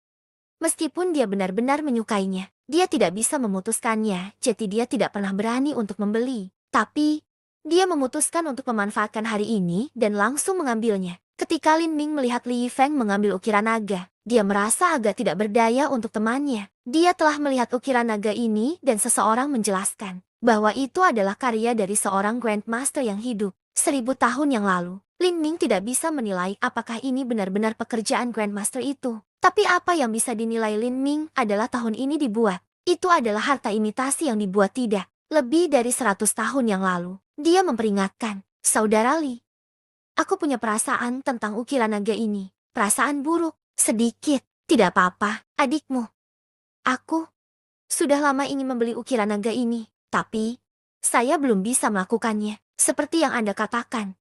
meskipun dia benar-benar menyukainya, dia tidak bisa memutuskannya, jadi dia tidak pernah berani untuk membeli. Tapi, dia memutuskan untuk memanfaatkan hari ini dan langsung mengambilnya. Ketika Lin Ming melihat Li Yifeng mengambil ukiran naga, Dia merasa agak tidak berdaya untuk temannya. Dia telah melihat ukiran naga ini dan seseorang menjelaskan bahwa itu adalah karya dari seorang Grandmaster yang hidup 1000 tahun yang lalu. Lin Ming tidak bisa menilai apakah ini benar-benar pekerjaan Grandmaster itu. Tapi apa yang bisa dinilai Lin Ming adalah tahun ini dibuat. Itu adalah harta imitasi yang dibuat tidak lebih dari 100 tahun yang lalu. Dia memperingatkan, Saudara Li, aku punya perasaan tentang ukiran naga ini. Perasaan buruk, sedikit. Tidak apa-apa, adikmu. Aku sudah lama ingin membeli ukiran naga ini, tapi saya belum bisa melakukannya. Seperti yang Anda katakan,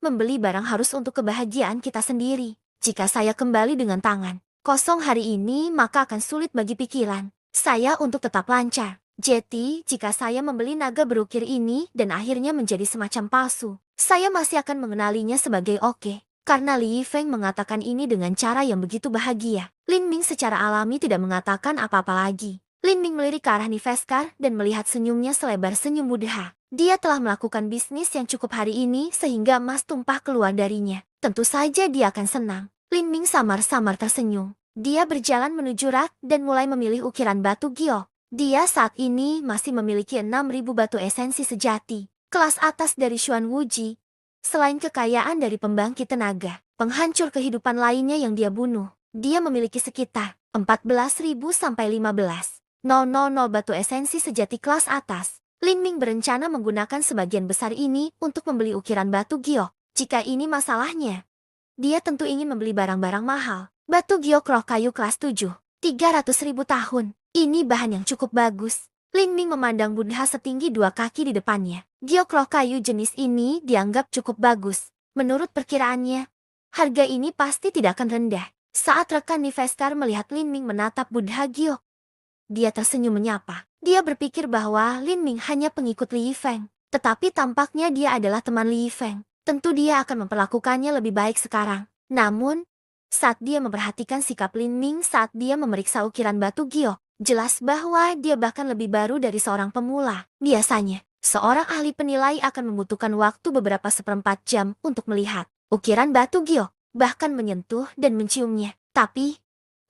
membeli barang harus untuk kebahagiaan kita sendiri. Jika saya kembali dengan tangan kosong hari ini, maka akan sulit bagi pikiran saya untuk tetap lancar. Jadi, jika saya membeli naga berukir ini dan akhirnya menjadi semacam palsu, saya masih akan mengenalinya sebagai oke. Karena Li Yifeng mengatakan ini dengan cara yang begitu bahagia, Lin Ming secara alami tidak mengatakan apa-apa lagi. Lin Ming melirik ke arah Niveskar dan melihat senyumnya selebar senyum Buddha. Dia telah melakukan bisnis yang cukup hari ini sehingga emas tumpah keluar darinya. Tentu saja dia akan senang. Lin Ming samar-samar tersenyum. Dia berjalan menuju rak dan mulai memilih ukiran batu giok. Dia saat ini masih memiliki 6.000 batu esensi sejati, kelas atas dari Xuan Wuji. Selain kekayaan dari pembangkit tenaga, penghancur kehidupan lainnya yang dia bunuh, dia memiliki sekitar 14.000 sampai 15.000 batu esensi sejati kelas atas. Lin Ming berencana menggunakan sebagian besar ini untuk membeli ukiran batu giok. Jika ini masalahnya, dia tentu ingin membeli barang-barang mahal. Batu giok roh kayu kelas 7, 300.000 tahun. Ini bahan yang cukup bagus. Lin Ming memandang Buddha setinggi 2 kaki di depannya. Giok roh kayu jenis ini dianggap cukup bagus. Menurut perkiraannya, harga ini pasti tidak akan rendah. Saat rekan Niveskar melihat Lin Ming menatap Buddha giok, dia tersenyum menyapa. Dia berpikir bahwa Lin Ming hanya pengikut Li Yifeng. Tetapi tampaknya dia adalah teman Li Yifeng. Tentu dia akan memperlakukannya lebih baik sekarang. Namun, saat dia memperhatikan sikap Lin Ming saat dia memeriksa ukiran batu giok, jelas bahwa dia bahkan lebih baru dari seorang pemula. Biasanya, seorang ahli penilai akan membutuhkan waktu beberapa seperempat jam untuk melihat ukiran batu giok, bahkan menyentuh dan menciumnya. Tapi,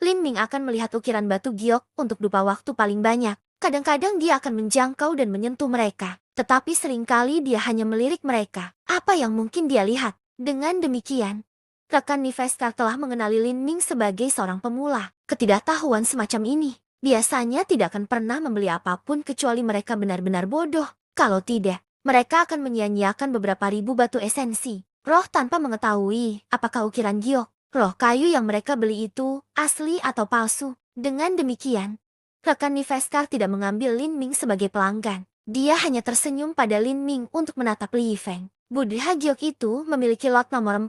Lin Ming akan melihat ukiran batu giok untuk dupa waktu paling banyak. Kadang-kadang dia akan menjangkau dan menyentuh mereka, tetapi seringkali dia hanya melirik mereka. Apa yang mungkin dia lihat? Dengan demikian, rekan Niveskar telah mengenali Lin Ming sebagai seorang pemula. Ketidaktahuan semacam ini biasanya tidak akan pernah membeli apapun kecuali mereka benar-benar bodoh. Kalau tidak, mereka akan menyia-nyiakan beberapa ribu batu esensi roh tanpa mengetahui apakah ukiran giok roh kayu yang mereka beli itu asli atau palsu. Dengan demikian, rekan Niveskar tidak mengambil Lin Ming sebagai pelanggan. Dia hanya tersenyum pada Lin Ming untuk menatap Li Yifeng. Buddha giok itu memiliki lot nomor 45.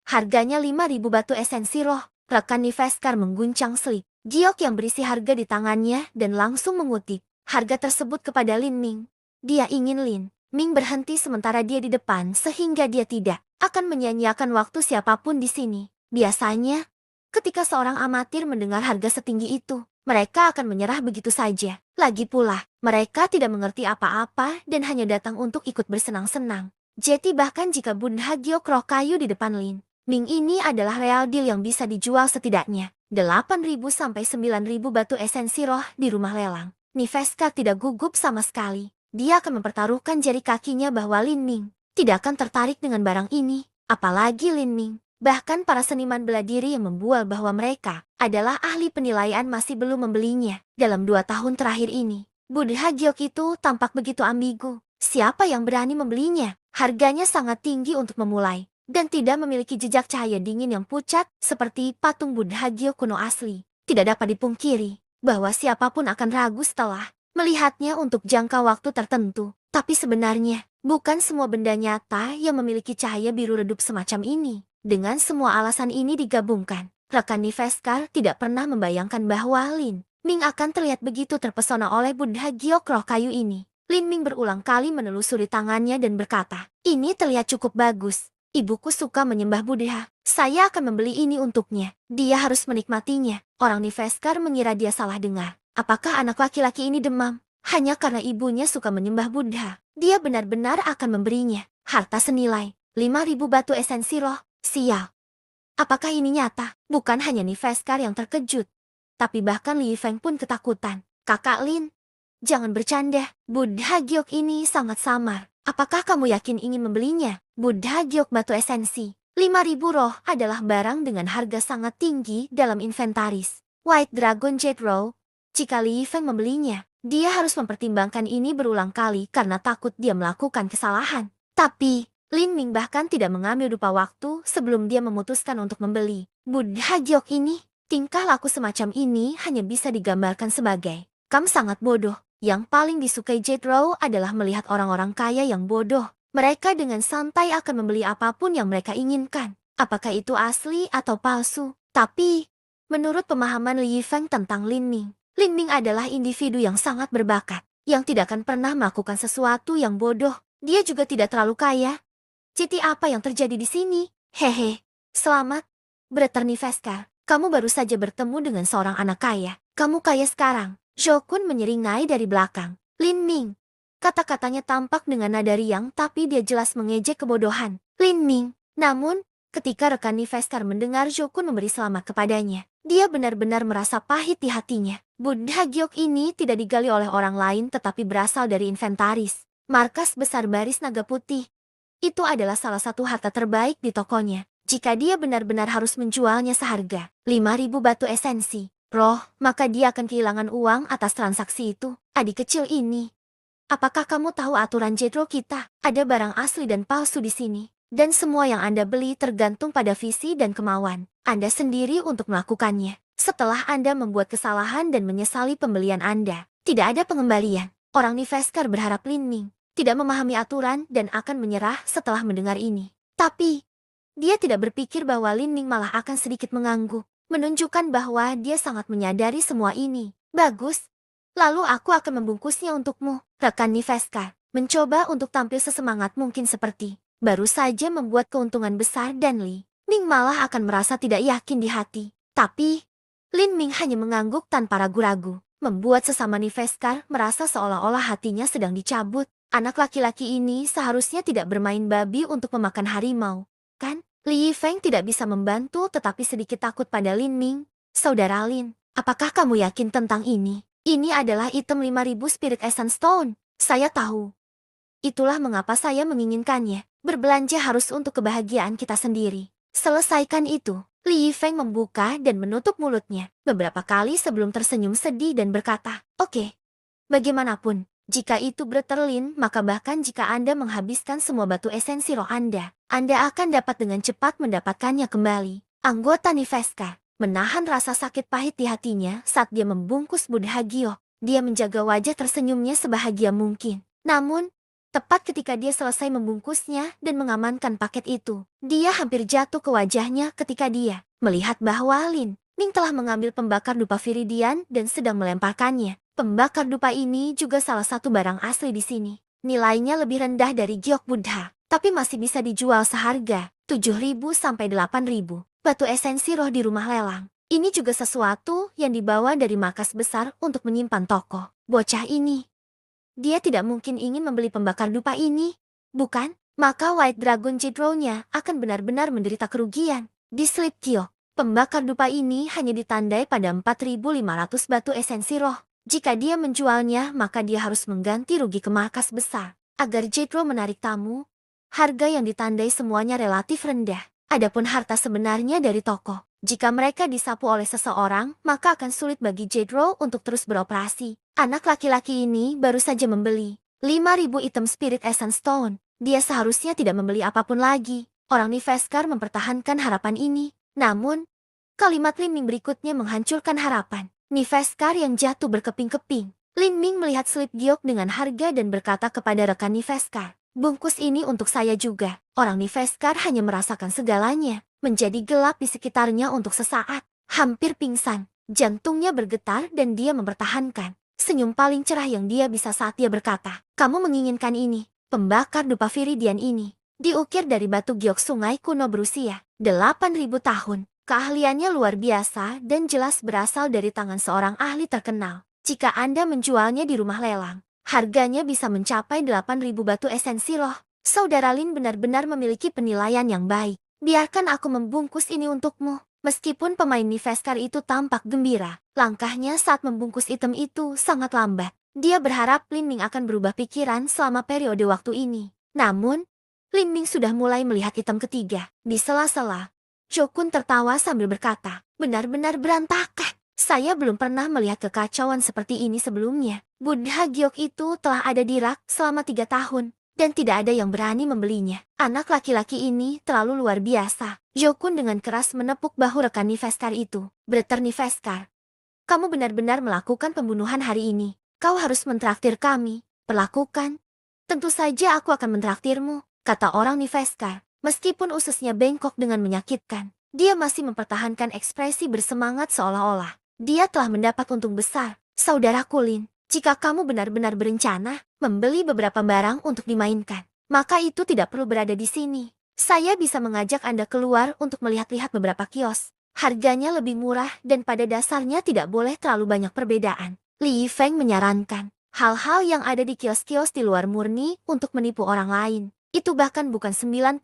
Harganya 5.000 batu esensi roh. Rekan Niveskar mengguncang slip giok yang berisi harga di tangannya dan langsung mengutip harga tersebut kepada Lin Ming. Dia ingin Lin Ming berhenti sementara dia di depan sehingga dia tidak akan menyia-nyiakan waktu siapapun di sini. Biasanya, ketika seorang amatir mendengar harga setinggi itu, mereka akan menyerah begitu saja. Lagi pula, mereka tidak mengerti apa-apa dan hanya datang untuk ikut bersenang-senang. Jadi bahkan jika Buddha giok roh kayu di depan Lin Ming ini adalah real deal yang bisa dijual setidaknya 8.000 sampai 9.000 batu esensi roh di rumah lelang. Niveskar tidak gugup sama sekali. Dia akan mempertaruhkan jari kakinya bahwa Lin Ming tidak akan tertarik dengan barang ini. Apalagi Lin Ming. Bahkan para seniman bela diri yang membual bahwa mereka adalah ahli penilaian masih belum membelinya. Dalam 2 tahun terakhir ini, Buddha giok itu tampak begitu ambigu. Siapa yang berani membelinya? Harganya sangat tinggi untuk memulai, dan tidak memiliki jejak cahaya dingin yang pucat seperti patung Buddha giok kuno asli. Tidak dapat dipungkiri bahwa siapapun akan ragu setelah melihatnya untuk jangka waktu tertentu. Tapi sebenarnya, bukan semua benda nyata yang memiliki cahaya biru redup semacam ini. Dengan semua alasan ini digabungkan, rekan Niveskar tidak pernah membayangkan bahwa Lin Ming akan terlihat begitu terpesona oleh Buddha giok roh kayu ini. Lin Ming berulang kali menelusuri tangannya dan berkata, ini terlihat cukup bagus. Ibuku suka menyembah Buddha. Saya akan membeli ini untuknya. Dia harus menikmatinya. Orang Niveskar mengira dia salah dengar. Apakah anak laki-laki ini demam? Hanya karena ibunya suka menyembah Buddha, dia benar-benar akan memberinya harta senilai 5.000 batu esensi roh. Sial. Apakah ini nyata? Bukan hanya Niveskar yang terkejut, tapi bahkan Li Feng pun ketakutan. Kakak Lin, jangan bercanda. Buddha giok ini sangat samar. Apakah kamu yakin ingin membelinya? Buddha giok batu esensi 5.000 roh adalah barang dengan harga sangat tinggi dalam inventaris White Dragon Jade Row. Jika Li Feng membelinya, dia harus mempertimbangkan ini berulang kali karena takut dia melakukan kesalahan. Tapi Lin Ming bahkan tidak mengambil dupa waktu sebelum dia memutuskan untuk membeli Buddha giok ini. Tingkah laku semacam ini hanya bisa digambarkan sebagai kamu sangat bodoh. Yang paling disukai Jade Row adalah melihat orang-orang kaya yang bodoh. Mereka dengan santai akan membeli apapun yang mereka inginkan. Apakah itu asli atau palsu? Tapi, menurut pemahaman Li Feng tentang Lin Ming adalah individu yang sangat berbakat, yang tidak akan pernah melakukan sesuatu yang bodoh. Dia juga tidak terlalu kaya. Jadi apa yang terjadi di sini? Hehe, selamat, Brother Niveskar. Kamu baru saja bertemu dengan seorang anak kaya. Kamu kaya sekarang. Zhou-kun menyeringai dari belakang. Lin Ming. Kata-katanya tampak dengan nada riang tapi dia jelas mengejek kebodohan. Lin Ming. Namun, ketika rekan Niveskar mendengar Zhou-kun memberi selamat kepadanya, dia benar-benar merasa pahit di hatinya. Buddha giok ini tidak digali oleh orang lain tetapi berasal dari inventaris markas besar Baris Naga Putih. Itu adalah salah satu harta terbaik di tokonya. Jika dia benar-benar harus menjualnya seharga 5.000 batu esensi roh, maka dia akan kehilangan uang atas transaksi itu. Adik kecil ini, apakah kamu tahu aturan Jade Row kita? Ada barang asli dan palsu di sini. Dan semua yang Anda beli tergantung pada visi dan kemauan Anda sendiri untuk melakukannya. Setelah Anda membuat kesalahan dan menyesali pembelian Anda, tidak ada pengembalian. Orang Niveskar berharap Lin Ming tidak memahami aturan dan akan menyerah setelah mendengar ini. Tapi, dia tidak berpikir bahwa Lin Ming malah akan sedikit mengangguk, menunjukkan bahwa dia sangat menyadari semua ini. Bagus. Lalu aku akan membungkusnya untukmu. Rekan Niveskar mencoba untuk tampil sesemangat mungkin seperti baru saja membuat keuntungan besar dan Li Ming malah akan merasa tidak yakin di hati. Tapi, Lin Ming hanya mengangguk tanpa ragu-ragu, membuat sesama Niveskar merasa seolah-olah hatinya sedang dicabut. Anak laki-laki ini seharusnya tidak bermain babi untuk memakan harimau, kan? Li Feng tidak bisa membantu tetapi sedikit takut pada Lin Ming. Saudara Lin, apakah kamu yakin tentang ini? Ini adalah item 5.000 Spirit Essence Stone. Saya tahu. Itulah mengapa saya menginginkannya. Berbelanja harus untuk kebahagiaan kita sendiri. Selesaikan itu. Li Feng membuka dan menutup mulutnya beberapa kali sebelum tersenyum sedih dan berkata, "Oke. Bagaimanapun, jika itu Brother Lin, maka bahkan jika Anda menghabiskan semua batu esensi roh Anda akan dapat dengan cepat mendapatkannya kembali." Anggota Niveskar menahan rasa sakit pahit di hatinya saat dia membungkus Buddha giok. Dia menjaga wajah tersenyumnya sebahagia mungkin. Namun, tepat ketika dia selesai membungkusnya dan mengamankan paket itu, dia hampir jatuh ke wajahnya ketika dia melihat bahwa Lin Ming telah mengambil pembakar dupa Viridian dan sedang melemparkannya. Pembakar dupa ini juga salah satu barang asli di sini. Nilainya lebih rendah dari giok Buddha, tapi masih bisa dijual seharga 7.000 sampai 8.000 batu esensi roh di rumah lelang. Ini juga sesuatu yang dibawa dari markas besar untuk menyimpan toko. Bocah ini, dia tidak mungkin ingin membeli pembakar dupa ini, bukan? Maka White Dragon Jade Row-nya akan benar-benar menderita kerugian. Di slip giok, pembakar dupa ini hanya ditandai pada 4.500 batu esensi roh. Jika dia menjualnya, maka dia harus mengganti rugi ke markas besar. Agar Jade Row menarik tamu, harga yang ditandai semuanya relatif rendah. Adapun harta sebenarnya dari toko, jika mereka disapu oleh seseorang, maka akan sulit bagi Jade Row untuk terus beroperasi. Anak laki-laki ini baru saja membeli 5.000 item Spirit Essence Stone. Dia seharusnya tidak membeli apapun lagi. Orang Niveskar mempertahankan harapan ini. Namun, kalimat Lin Ming berikutnya menghancurkan harapan Niveskar yang jatuh berkeping-keping. Lin Ming melihat slip giok dengan harga dan berkata kepada rekan Niveskar, "Bungkus ini untuk saya juga." Orang Niveskar hanya merasakan segalanya menjadi gelap di sekitarnya untuk sesaat. Hampir pingsan, jantungnya bergetar dan dia mempertahankan senyum paling cerah yang dia bisa saat dia berkata, "Kamu menginginkan ini, pembakar dupa Viridian ini. Diukir dari batu giok sungai kuno berusia 8.000 tahun. Keahliannya luar biasa dan jelas berasal dari tangan seorang ahli terkenal. Jika Anda menjualnya di rumah lelang, harganya bisa mencapai 8.000 batu esensi roh." Saudara Lin benar-benar memiliki penilaian yang baik. Biarkan aku membungkus ini untukmu. Meskipun pemain Niveskar itu tampak gembira, langkahnya saat membungkus item itu sangat lambat. Dia berharap Lin Ming akan berubah pikiran selama periode waktu ini. Namun, Lin Ming sudah mulai melihat item ketiga. Di sela-sela, Jokun tertawa sambil berkata, benar-benar berantakan. Saya belum pernah melihat kekacauan seperti ini sebelumnya. Buddha Giok itu telah ada di rak selama 3 tahun. Dan tidak ada yang berani membelinya. Anak laki-laki ini terlalu luar biasa. Jokun dengan keras menepuk bahu rekan Niveskar itu. Breter Niveskar, kamu benar-benar melakukan pembunuhan hari ini. Kau harus mentraktir kami. Perlakukan. Tentu saja aku akan mentraktirmu, kata orang Niveskar. Meskipun ususnya bengkok dengan menyakitkan, dia masih mempertahankan ekspresi bersemangat seolah-olah dia telah mendapat untung besar. Saudaraku Lin, jika kamu benar-benar berencana membeli beberapa barang untuk dimainkan, maka itu tidak perlu berada di sini. Saya bisa mengajak Anda keluar untuk melihat-lihat beberapa kios. Harganya lebih murah dan pada dasarnya tidak boleh terlalu banyak perbedaan. Li Feng menyarankan, hal-hal yang ada di kios-kios di luar murni untuk menipu orang lain. Itu bahkan bukan 99%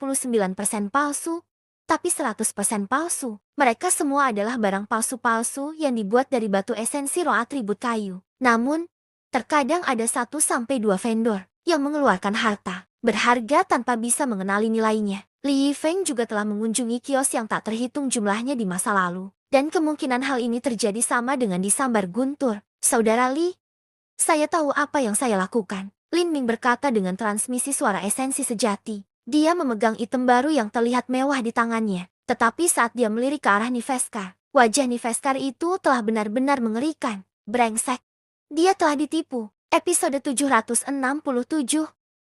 palsu, tapi 100% palsu. Mereka semua adalah barang palsu-palsu yang dibuat dari batu esensi roh atribut kayu. Namun, terkadang ada 1-2 vendor yang mengeluarkan harta berharga tanpa bisa mengenali nilainya. Li Feng juga telah mengunjungi kios yang tak terhitung jumlahnya di masa lalu. Dan kemungkinan hal ini terjadi sama dengan disambar guntur. Saudara Li, saya tahu apa yang saya lakukan. Lin Ming berkata dengan transmisi suara esensi sejati. Dia memegang item baru yang terlihat mewah di tangannya. Tetapi saat dia melirik ke arah Niveskar, wajah Niveskar itu telah benar-benar mengerikan. Brengsek. Dia telah ditipu. Episode 767.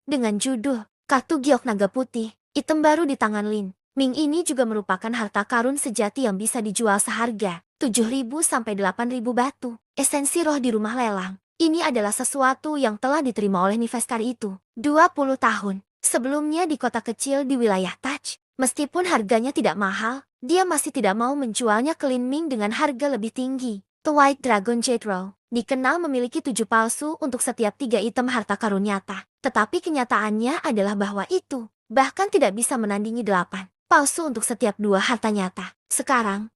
Dengan judul, Kartu Giok Naga Putih. Item baru di tangan Lin Ming ini juga merupakan harta karun sejati yang bisa dijual seharga 7.000 sampai 8.000 batu. Esensi roh di rumah lelang. Ini adalah sesuatu yang telah diterima oleh Niveskar itu 20 tahun. Sebelumnya di kota kecil di wilayah Taj, meskipun harganya tidak mahal, dia masih tidak mau menjualnya ke Lin Ming dengan harga lebih tinggi. The White Dragon Jade Row dikenal memiliki 7 palsu untuk setiap 3 item harta karun nyata. Tetapi kenyataannya adalah bahwa itu bahkan tidak bisa menandingi 8 palsu untuk setiap 2 harta nyata. Sekarang,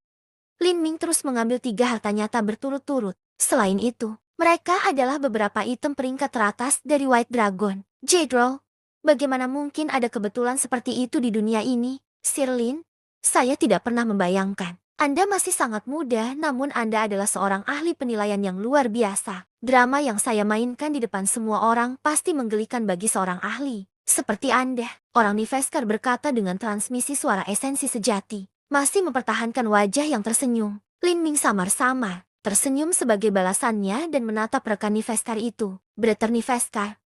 Lin Ming terus mengambil 3 harta nyata berturut-turut. Selain itu, mereka adalah beberapa item peringkat teratas dari White Dragon Jade Row. Bagaimana mungkin ada kebetulan seperti itu di dunia ini? Sir Lin, saya tidak pernah membayangkan. Anda masih sangat muda, namun Anda adalah seorang ahli penilaian yang luar biasa. Drama yang saya mainkan di depan semua orang pasti menggelikan bagi seorang ahli. Seperti Anda, orang Niveskar berkata dengan transmisi suara esensi sejati. Masih mempertahankan wajah yang tersenyum. Lin Ming samar-samar tersenyum sebagai balasannya dan menatap rekan Niveskar itu. Breter Niveskar,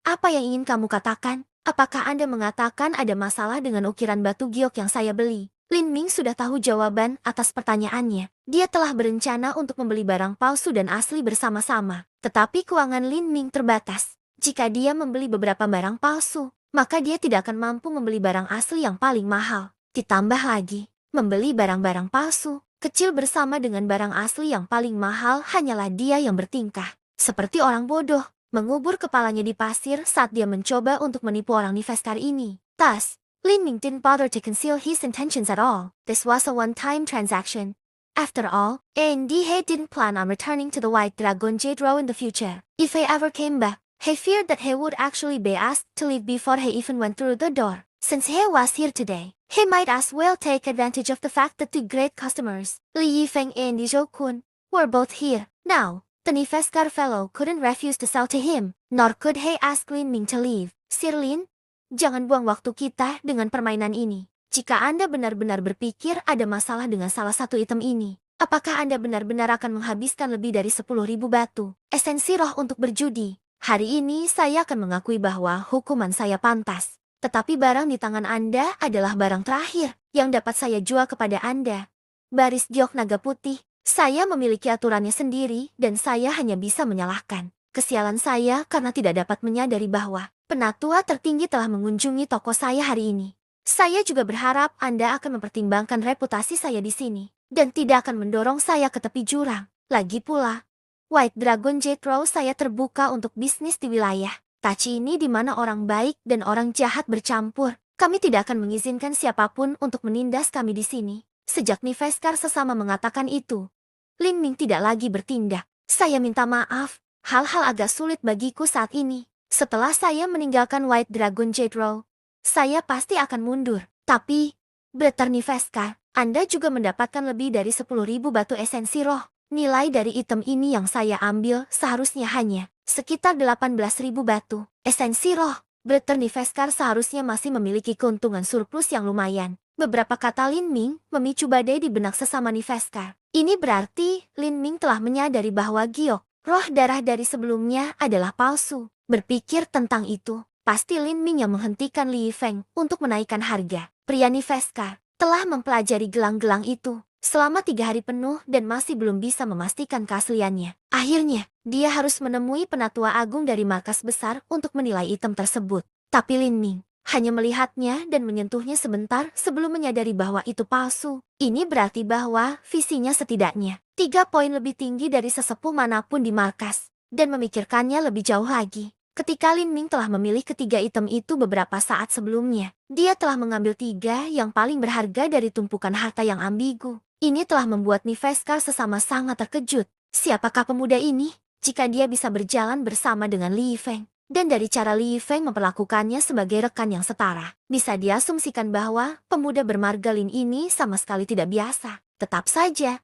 apa yang ingin kamu katakan? Apakah Anda mengatakan ada masalah dengan ukiran batu giok yang saya beli? Lin Ming sudah tahu jawaban atas pertanyaannya. Dia telah berencana untuk membeli barang palsu dan asli bersama-sama. Tetapi keuangan Lin Ming terbatas. Jika dia membeli beberapa barang palsu, maka dia tidak akan mampu membeli barang asli yang paling mahal. Ditambah lagi, membeli barang-barang palsu kecil bersama dengan barang asli yang paling mahal hanyalah dia yang bertingkah seperti orang bodoh. Mengubur kepalanya di pasir saat dia mencoba untuk menipu orang Niveskar ini. Thus, Lin Ming didn't bother to conceal his intentions at all. This was a one-time transaction. After all, A&D He didn't plan on returning to the White Dragon Jade Row in the future. If he ever came back, he feared that he would actually be asked to leave before he even went through the door. Since he was here today, he might as well take advantage of the fact that 2 great customers, Li Yifeng and Jokun, were both here. Now, the Niveskar fellow couldn't refuse to sell to him, nor could he ask Lin Ming to leave. Sir Lin, jangan buang waktu kita dengan permainan ini. Jika Anda benar-benar berpikir ada masalah dengan salah satu item ini, apakah Anda benar-benar akan menghabiskan lebih dari 10.000 batu esensi roh untuk berjudi? Hari ini saya akan mengakui bahwa hukuman saya pantas. Tetapi barang di tangan Anda adalah barang terakhir yang dapat saya jual kepada Anda. Baris Giok Naga Putih. Saya memiliki aturannya sendiri dan saya hanya bisa menyalahkan kesialan saya karena tidak dapat menyadari bahwa penatua tertinggi telah mengunjungi toko saya hari ini. Saya juga berharap Anda akan mempertimbangkan reputasi saya di sini dan tidak akan mendorong saya ke tepi jurang. Lagi pula, White Dragon Jade Row saya terbuka untuk bisnis di wilayah Tachi ini di mana orang baik dan orang jahat bercampur. Kami tidak akan mengizinkan siapapun untuk menindas kami di sini. Sejak Niveskar sesama mengatakan itu, Lin Ming tidak lagi bertindak. Saya minta maaf, hal-hal agak sulit bagiku saat ini. Setelah saya meninggalkan White Dragon Jade Row, saya pasti akan mundur. Tapi, Brother Niveskar, Anda juga mendapatkan lebih dari 10.000 batu esensi roh. Nilai dari item ini yang saya ambil seharusnya hanya sekitar 18.000 batu esensi roh. Brother Niveskar seharusnya masih memiliki keuntungan surplus yang lumayan. Beberapa kata Lin Ming memicu badai di benak sesama Niveskar. Ini berarti Lin Ming telah menyadari bahwa giok, roh darah dari sebelumnya adalah palsu. Berpikir tentang itu, pasti Lin Ming yang menghentikan Li Yifeng untuk menaikkan harga. Pria Niveskar telah mempelajari gelang-gelang itu selama 3 hari penuh dan masih belum bisa memastikan keasliannya. Akhirnya, dia harus menemui penatua agung dari markas besar untuk menilai item tersebut. Tapi Lin Ming hanya melihatnya dan menyentuhnya sebentar sebelum menyadari bahwa itu palsu. Ini berarti bahwa visinya setidaknya 3 poin lebih tinggi dari sesepuh manapun di markas, dan memikirkannya lebih jauh lagi. Ketika Lin Ming telah memilih ketiga item itu beberapa saat sebelumnya, dia telah mengambil 3 yang paling berharga dari tumpukan harta yang ambigu. Ini telah membuat Niveskar sesama sangat terkejut. Siapakah pemuda ini? Jika dia bisa berjalan bersama dengan Li Yifeng, dan dari cara Li Yifeng memperlakukannya sebagai rekan yang setara, bisa diasumsikan bahwa pemuda bermarga Lin ini sama sekali tidak biasa. Tetap saja,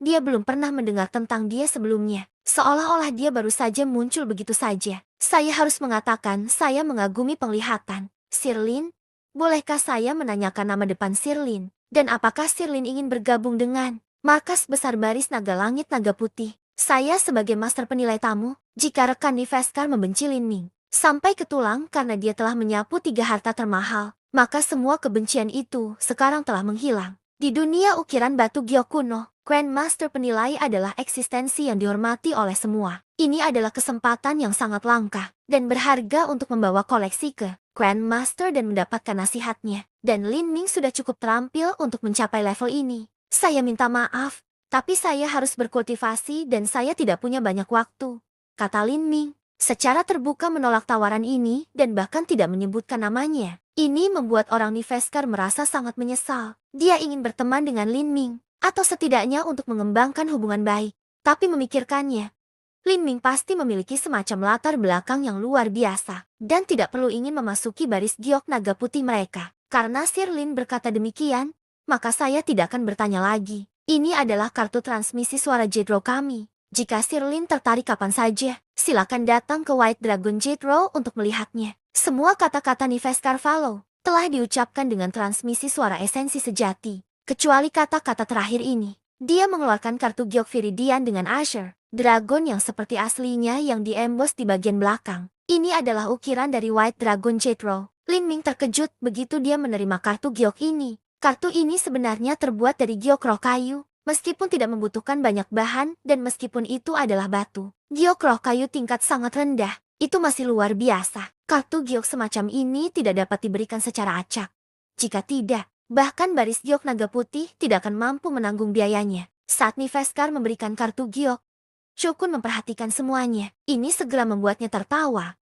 dia belum pernah mendengar tentang dia sebelumnya. Seolah-olah dia baru saja muncul begitu saja. Saya harus mengatakan saya mengagumi penglihatan. Sir Lin, bolehkah saya menanyakan nama depan Sir Lin? Dan apakah Sir Lin ingin bergabung dengan markas besar baris naga langit naga putih? Saya sebagai master penilai tamu, jika rekan Niveskar membenci Lin Ming sampai ke tulang karena dia telah menyapu 3 harta termahal, maka semua kebencian itu sekarang telah menghilang. Di dunia ukiran batu giok kuno, Grandmaster penilai adalah eksistensi yang dihormati oleh semua. Ini adalah kesempatan yang sangat langka dan berharga untuk membawa koleksi ke Grandmaster dan mendapatkan nasihatnya. Dan Lin Ming sudah cukup terampil untuk mencapai level ini. Saya minta maaf, tapi saya harus berkultivasi dan saya tidak punya banyak waktu, kata Lin Ming secara terbuka menolak tawaran ini dan bahkan tidak menyebutkan namanya. Ini membuat orang Niveskar merasa sangat menyesal. Dia ingin berteman dengan Lin Ming, atau setidaknya untuk mengembangkan hubungan baik. Tapi memikirkannya, Lin Ming pasti memiliki semacam latar belakang yang luar biasa, dan tidak perlu ingin memasuki baris giok naga putih mereka. Karena Sir Lin berkata demikian, maka saya tidak akan bertanya lagi. Ini adalah kartu transmisi suara Jade Row kami. Jika Sir Lin tertarik kapan saja, silakan datang ke White Dragon Jade Row untuk melihatnya. Semua kata-kata Niveskar Follow telah diucapkan dengan transmisi suara esensi sejati. Kecuali kata-kata terakhir ini. Dia mengeluarkan kartu giok Viridian dengan Asher, dragon yang seperti aslinya yang diembos di bagian belakang. Ini adalah ukiran dari White Dragon Jade Row. Lin Ming terkejut begitu dia menerima kartu giok ini. Kartu ini sebenarnya terbuat dari giok roh kayu, meskipun tidak membutuhkan banyak bahan dan meskipun itu adalah batu. Giok roh kayu tingkat sangat rendah, itu masih luar biasa. Kartu giok semacam ini tidak dapat diberikan secara acak. Jika tidak, bahkan baris giok naga putih tidak akan mampu menanggung biayanya. Saat Niveskar memberikan kartu giok, Shokun memperhatikan semuanya. Ini segera membuatnya tertawa.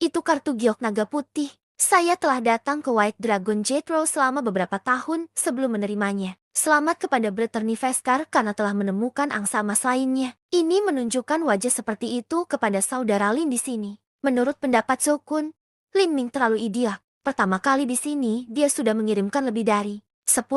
Itu kartu giok naga putih. Saya telah datang ke White Dragon Jade Row selama beberapa tahun sebelum menerimanya. Selamat kepada Brother Niveskar karena telah menemukan angsa emas lainnya. Ini menunjukkan wajah seperti itu kepada saudara Lin di sini. Menurut pendapat Shokun, Lin Ming terlalu idiot. Pertama kali di sini dia sudah mengirimkan lebih dari 10.000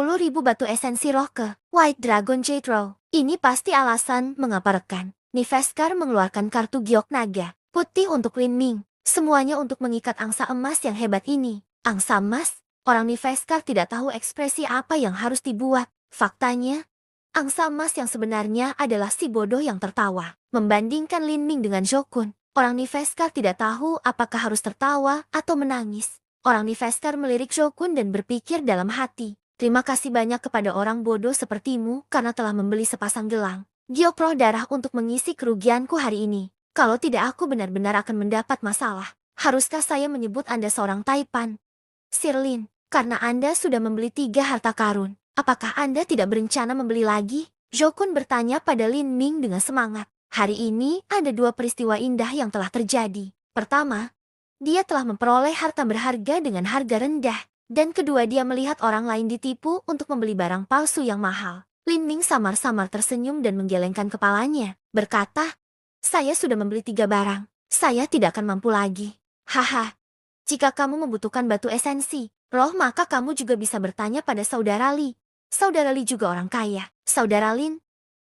batu esensi roh ke White Dragon Jade Row. Ini pasti alasan mengapa rekan Niveskar mengeluarkan kartu giok naga putih untuk Lin Ming. Semuanya untuk mengikat angsa emas yang hebat ini. Angsa emas? Orang Niveskar tidak tahu ekspresi apa yang harus dibuat. Faktanya, angsa emas yang sebenarnya adalah si bodoh yang tertawa. Membandingkan Lin Ming dengan Shokun, orang Niveskar tidak tahu apakah harus tertawa atau menangis. Orang Niveskar melirik Shokun dan berpikir dalam hati, terima kasih banyak kepada orang bodoh sepertimu karena telah membeli sepasang gelang giok roh darah untuk mengisi kerugianku hari ini. Kalau tidak aku benar-benar akan mendapat masalah. Haruskah saya menyebut Anda seorang Taipan? Sir Lin, karena Anda sudah membeli 3 harta karun, apakah Anda tidak berencana membeli lagi? Shokun bertanya pada Lin Ming dengan semangat. Hari ini ada 2 peristiwa indah yang telah terjadi. Pertama, dia telah memperoleh harta berharga dengan harga rendah. Dan kedua dia melihat orang lain ditipu untuk membeli barang palsu yang mahal. Lin Ming samar-samar tersenyum dan menggelengkan kepalanya, berkata, saya sudah membeli 3 barang. Saya tidak akan mampu lagi. Haha, jika kamu membutuhkan batu esensi, roh maka kamu juga bisa bertanya pada saudara Li. Saudara Li juga orang kaya. Saudara Lin,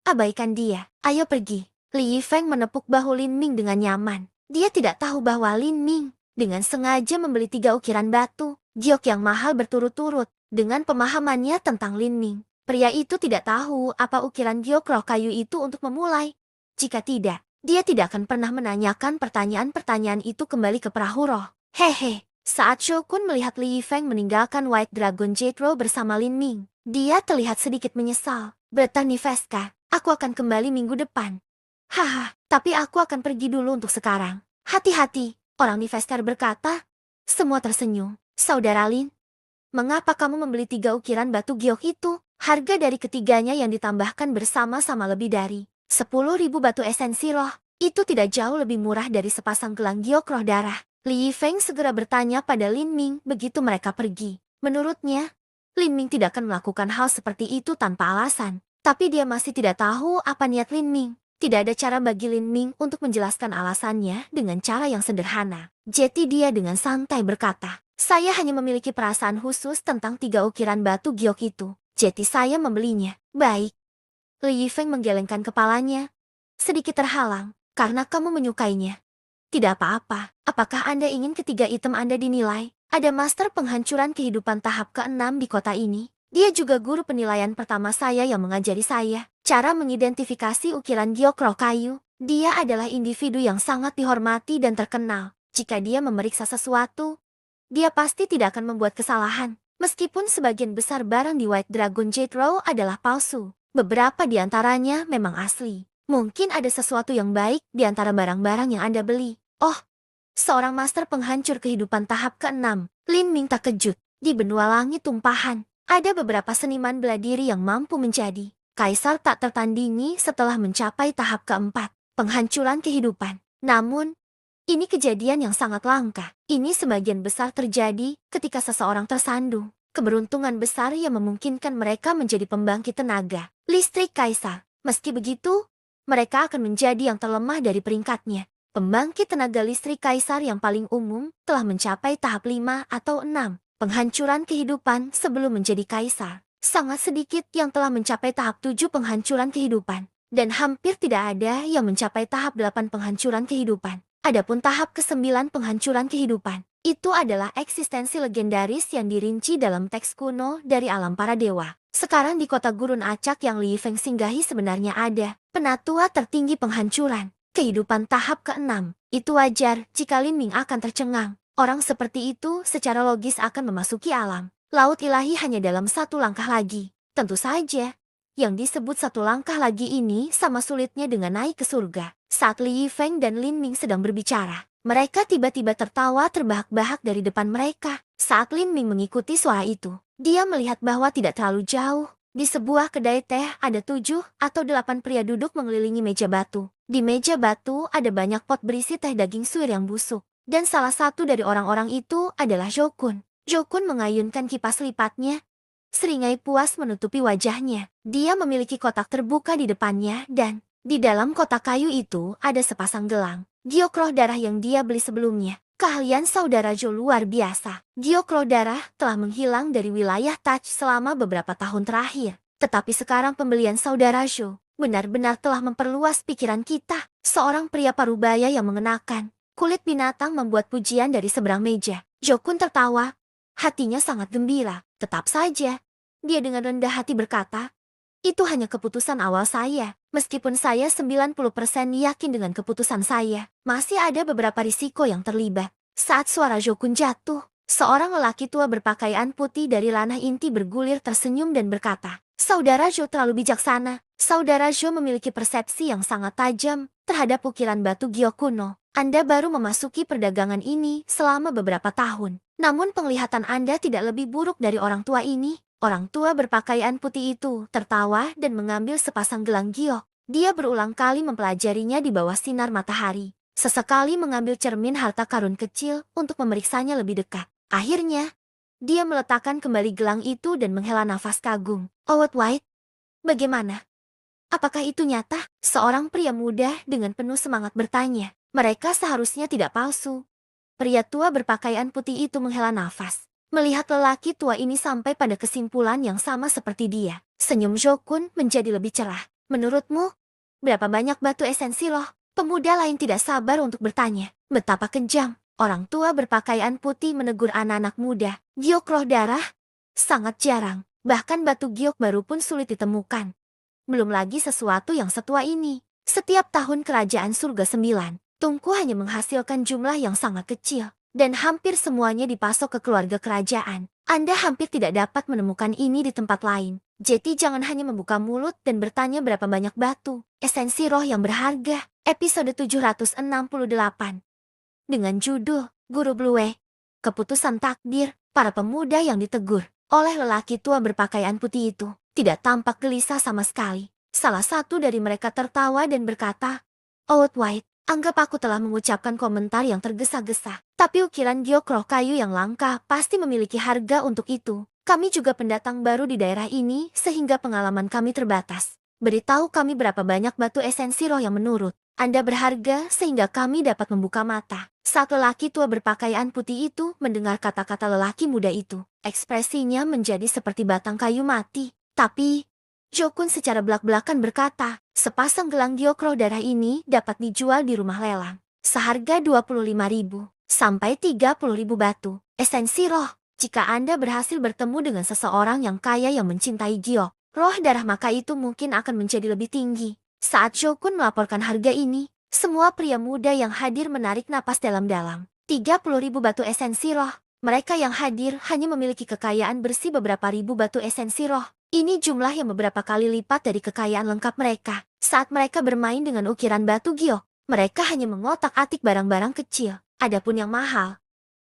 abaikan dia. Ayo pergi. Li Yifeng menepuk bahu Lin Ming dengan nyaman. Dia tidak tahu bahwa Lin Ming dengan sengaja membeli 3 ukiran batu giok yang mahal berturut-turut. Dengan pemahamannya tentang Lin Ming, pria itu tidak tahu apa ukiran giok roh kayu itu untuk memulai. Jika tidak, dia tidak akan pernah menanyakan pertanyaan-pertanyaan itu kembali ke perahu roh. Hehe. Saat Shokun melihat Li Yifeng meninggalkan White Dragon Jade Row bersama Lin Ming, dia terlihat sedikit menyesal. Bertani Veska, aku akan kembali minggu depan. Haha, tapi aku akan pergi dulu untuk sekarang. Hati-hati, orang Niveskar berkata. Semua tersenyum. Saudara Lin, mengapa kamu membeli 3 ukiran batu giok itu? Harga dari ketiganya yang ditambahkan bersama-sama lebih dari 10.000 batu esensi roh. Itu tidak jauh lebih murah dari sepasang gelang giok roh darah. Li Yifeng segera bertanya pada Lin Ming begitu mereka pergi. Menurutnya, Lin Ming tidak akan melakukan hal seperti itu tanpa alasan. Tapi dia masih tidak tahu apa niat Lin Ming. Tidak ada cara bagi Lin Ming untuk menjelaskan alasannya dengan cara yang sederhana. Jadi dia dengan santai berkata, saya hanya memiliki perasaan khusus tentang 3 ukiran batu giok itu. Jadi saya membelinya. Baik. Li Yifeng menggelengkan kepalanya. Sedikit terhalang, karena kamu menyukainya. Tidak apa-apa. Apakah Anda ingin ketiga item Anda dinilai? Ada master penghancuran kehidupan tahap ke-6 di kota ini. Dia juga guru penilaian pertama saya yang mengajari saya cara mengidentifikasi ukiran giok roh kayu. Dia adalah individu yang sangat dihormati dan terkenal. Jika dia memeriksa sesuatu, dia pasti tidak akan membuat kesalahan. Meskipun sebagian besar barang di White Dragon Jade Row adalah palsu, beberapa di antaranya memang asli. Mungkin ada sesuatu yang baik di antara barang-barang yang Anda beli. Oh, seorang master penghancur kehidupan tahap ke-6. Lin Ming tak kejut. Di benua langit tumpahan, ada beberapa seniman bela diri yang mampu menjadi kaisar tak tertandingi setelah mencapai tahap ke-4, penghancuran kehidupan. Namun, ini kejadian yang sangat langka. Ini sebagian besar terjadi ketika seseorang tersandung. Keberuntungan besar yang memungkinkan mereka menjadi pembangkit tenaga listrik kaisar. Meski begitu, mereka akan menjadi yang terlemah dari peringkatnya. Pembangkit tenaga listrik kaisar yang paling umum telah mencapai tahap 5 atau 6, penghancuran kehidupan sebelum menjadi kaisar. Sangat sedikit yang telah mencapai tahap 7 penghancuran kehidupan, dan hampir tidak ada yang mencapai tahap 8 penghancuran kehidupan. Adapun tahap ke-9 penghancuran kehidupan, itu adalah eksistensi legendaris yang dirinci dalam teks kuno dari alam para dewa. Sekarang di kota gurun acak yang Li Yifeng singgahi sebenarnya ada penatua tertinggi penghancuran kehidupan tahap ke-6. Itu wajar jika Lin Ming akan tercengang. Orang seperti itu secara logis akan memasuki alam laut ilahi hanya dalam 1 langkah lagi. Tentu saja, yang disebut 1 langkah lagi ini sama sulitnya dengan naik ke surga. Saat Li Yifeng dan Lin Ming sedang berbicara, mereka tiba-tiba tertawa terbahak-bahak dari depan mereka. Saat Lin Ming mengikuti suara itu, dia melihat bahwa tidak terlalu jauh. Di sebuah kedai teh ada 7 atau 8 pria duduk mengelilingi meja batu. Di meja batu ada banyak pot berisi teh daging suir yang busuk. Dan salah satu dari orang-orang itu adalah Jokun. Jokun mengayunkan kipas lipatnya. Seringai puas menutupi wajahnya. Dia memiliki kotak terbuka di depannya dan di dalam kotak kayu itu ada sepasang gelang giok roh darah yang dia beli sebelumnya. Keahlian saudara Jo luar biasa. Giok roh darah telah menghilang dari wilayah Touch selama beberapa tahun terakhir. Tetapi sekarang pembelian saudara Jo benar-benar telah memperluas pikiran kita. Seorang pria parubaya yang mengenakan kulit binatang membuat pujian dari seberang meja. Jokun tertawa. Hatinya sangat gembira. Tetap saja, dia dengan rendah hati berkata, itu hanya keputusan awal saya. Meskipun saya 90% yakin dengan keputusan saya, masih ada beberapa risiko yang terlibat. Saat suara Jokun jatuh, seorang lelaki tua berpakaian putih dari ranah inti bergulir tersenyum dan berkata, Saudara Jo terlalu bijaksana. Saudara Jo memiliki persepsi yang sangat tajam terhadap ukiran batu giok kuno. Anda baru memasuki perdagangan ini selama beberapa tahun. Namun penglihatan Anda tidak lebih buruk dari orang tua ini. Orang tua berpakaian putih itu tertawa dan mengambil sepasang gelang giok. Dia berulang kali mempelajarinya di bawah sinar matahari. Sesekali mengambil cermin harta karun kecil untuk memeriksanya lebih dekat. Akhirnya, Dia meletakkan kembali gelang itu dan menghela nafas kagum. Old White, bagaimana? Apakah itu nyata? Seorang pria muda dengan penuh semangat bertanya. Mereka seharusnya tidak palsu. Pria tua berpakaian putih itu menghela nafas. Melihat lelaki tua ini sampai pada kesimpulan yang sama seperti dia, senyum Jokun menjadi lebih cerah. Menurutmu, berapa banyak batu esensi roh? Pemuda lain tidak sabar untuk bertanya. Betapa kejam. Orang tua berpakaian putih menegur anak-anak muda. Giok roh darah? Sangat jarang. Bahkan batu giok baru pun sulit ditemukan. Belum lagi sesuatu yang setua ini. Setiap tahun kerajaan surga 9, Tungku hanya menghasilkan jumlah yang sangat kecil. Dan hampir semuanya dipasok ke keluarga kerajaan. Anda hampir tidak dapat menemukan ini di tempat lain. Jadi jangan hanya membuka mulut dan bertanya berapa banyak batu esensi roh yang berharga. Episode 768. Dengan judul, Guru Blue. Keputusan takdir, para pemuda yang ditegur oleh lelaki tua berpakaian putih itu tidak tampak gelisah sama sekali. Salah satu dari mereka tertawa dan berkata, Old White, anggap aku telah mengucapkan komentar yang tergesa-gesa. Tapi ukiran giok roh kayu yang langka pasti memiliki harga untuk itu. Kami juga pendatang baru di daerah ini sehingga pengalaman kami terbatas. Beritahu kami berapa banyak batu esensi roh yang menurut Anda berharga sehingga kami dapat membuka mata. Saat lelaki tua berpakaian putih itu mendengar kata-kata lelaki muda itu, ekspresinya menjadi seperti batang kayu mati. Tapi, Jokun secara belak-belakan berkata, sepasang gelang giok roh darah ini dapat dijual di rumah lelang. Seharga 25.000 sampai 30.000 batu esensi roh. Jika Anda berhasil bertemu dengan seseorang yang kaya yang mencintai giok roh darah, maka itu mungkin akan menjadi lebih tinggi. Saat Jokun melaporkan harga ini, semua pria muda yang hadir menarik napas dalam-dalam. 30.000 batu esensi roh. Mereka yang hadir hanya memiliki kekayaan bersih beberapa ribu batu esensi roh. Ini jumlah yang beberapa kali lipat dari kekayaan lengkap mereka. Saat mereka bermain dengan ukiran batu giok, mereka hanya mengotak-atik barang-barang kecil. Adapun yang mahal,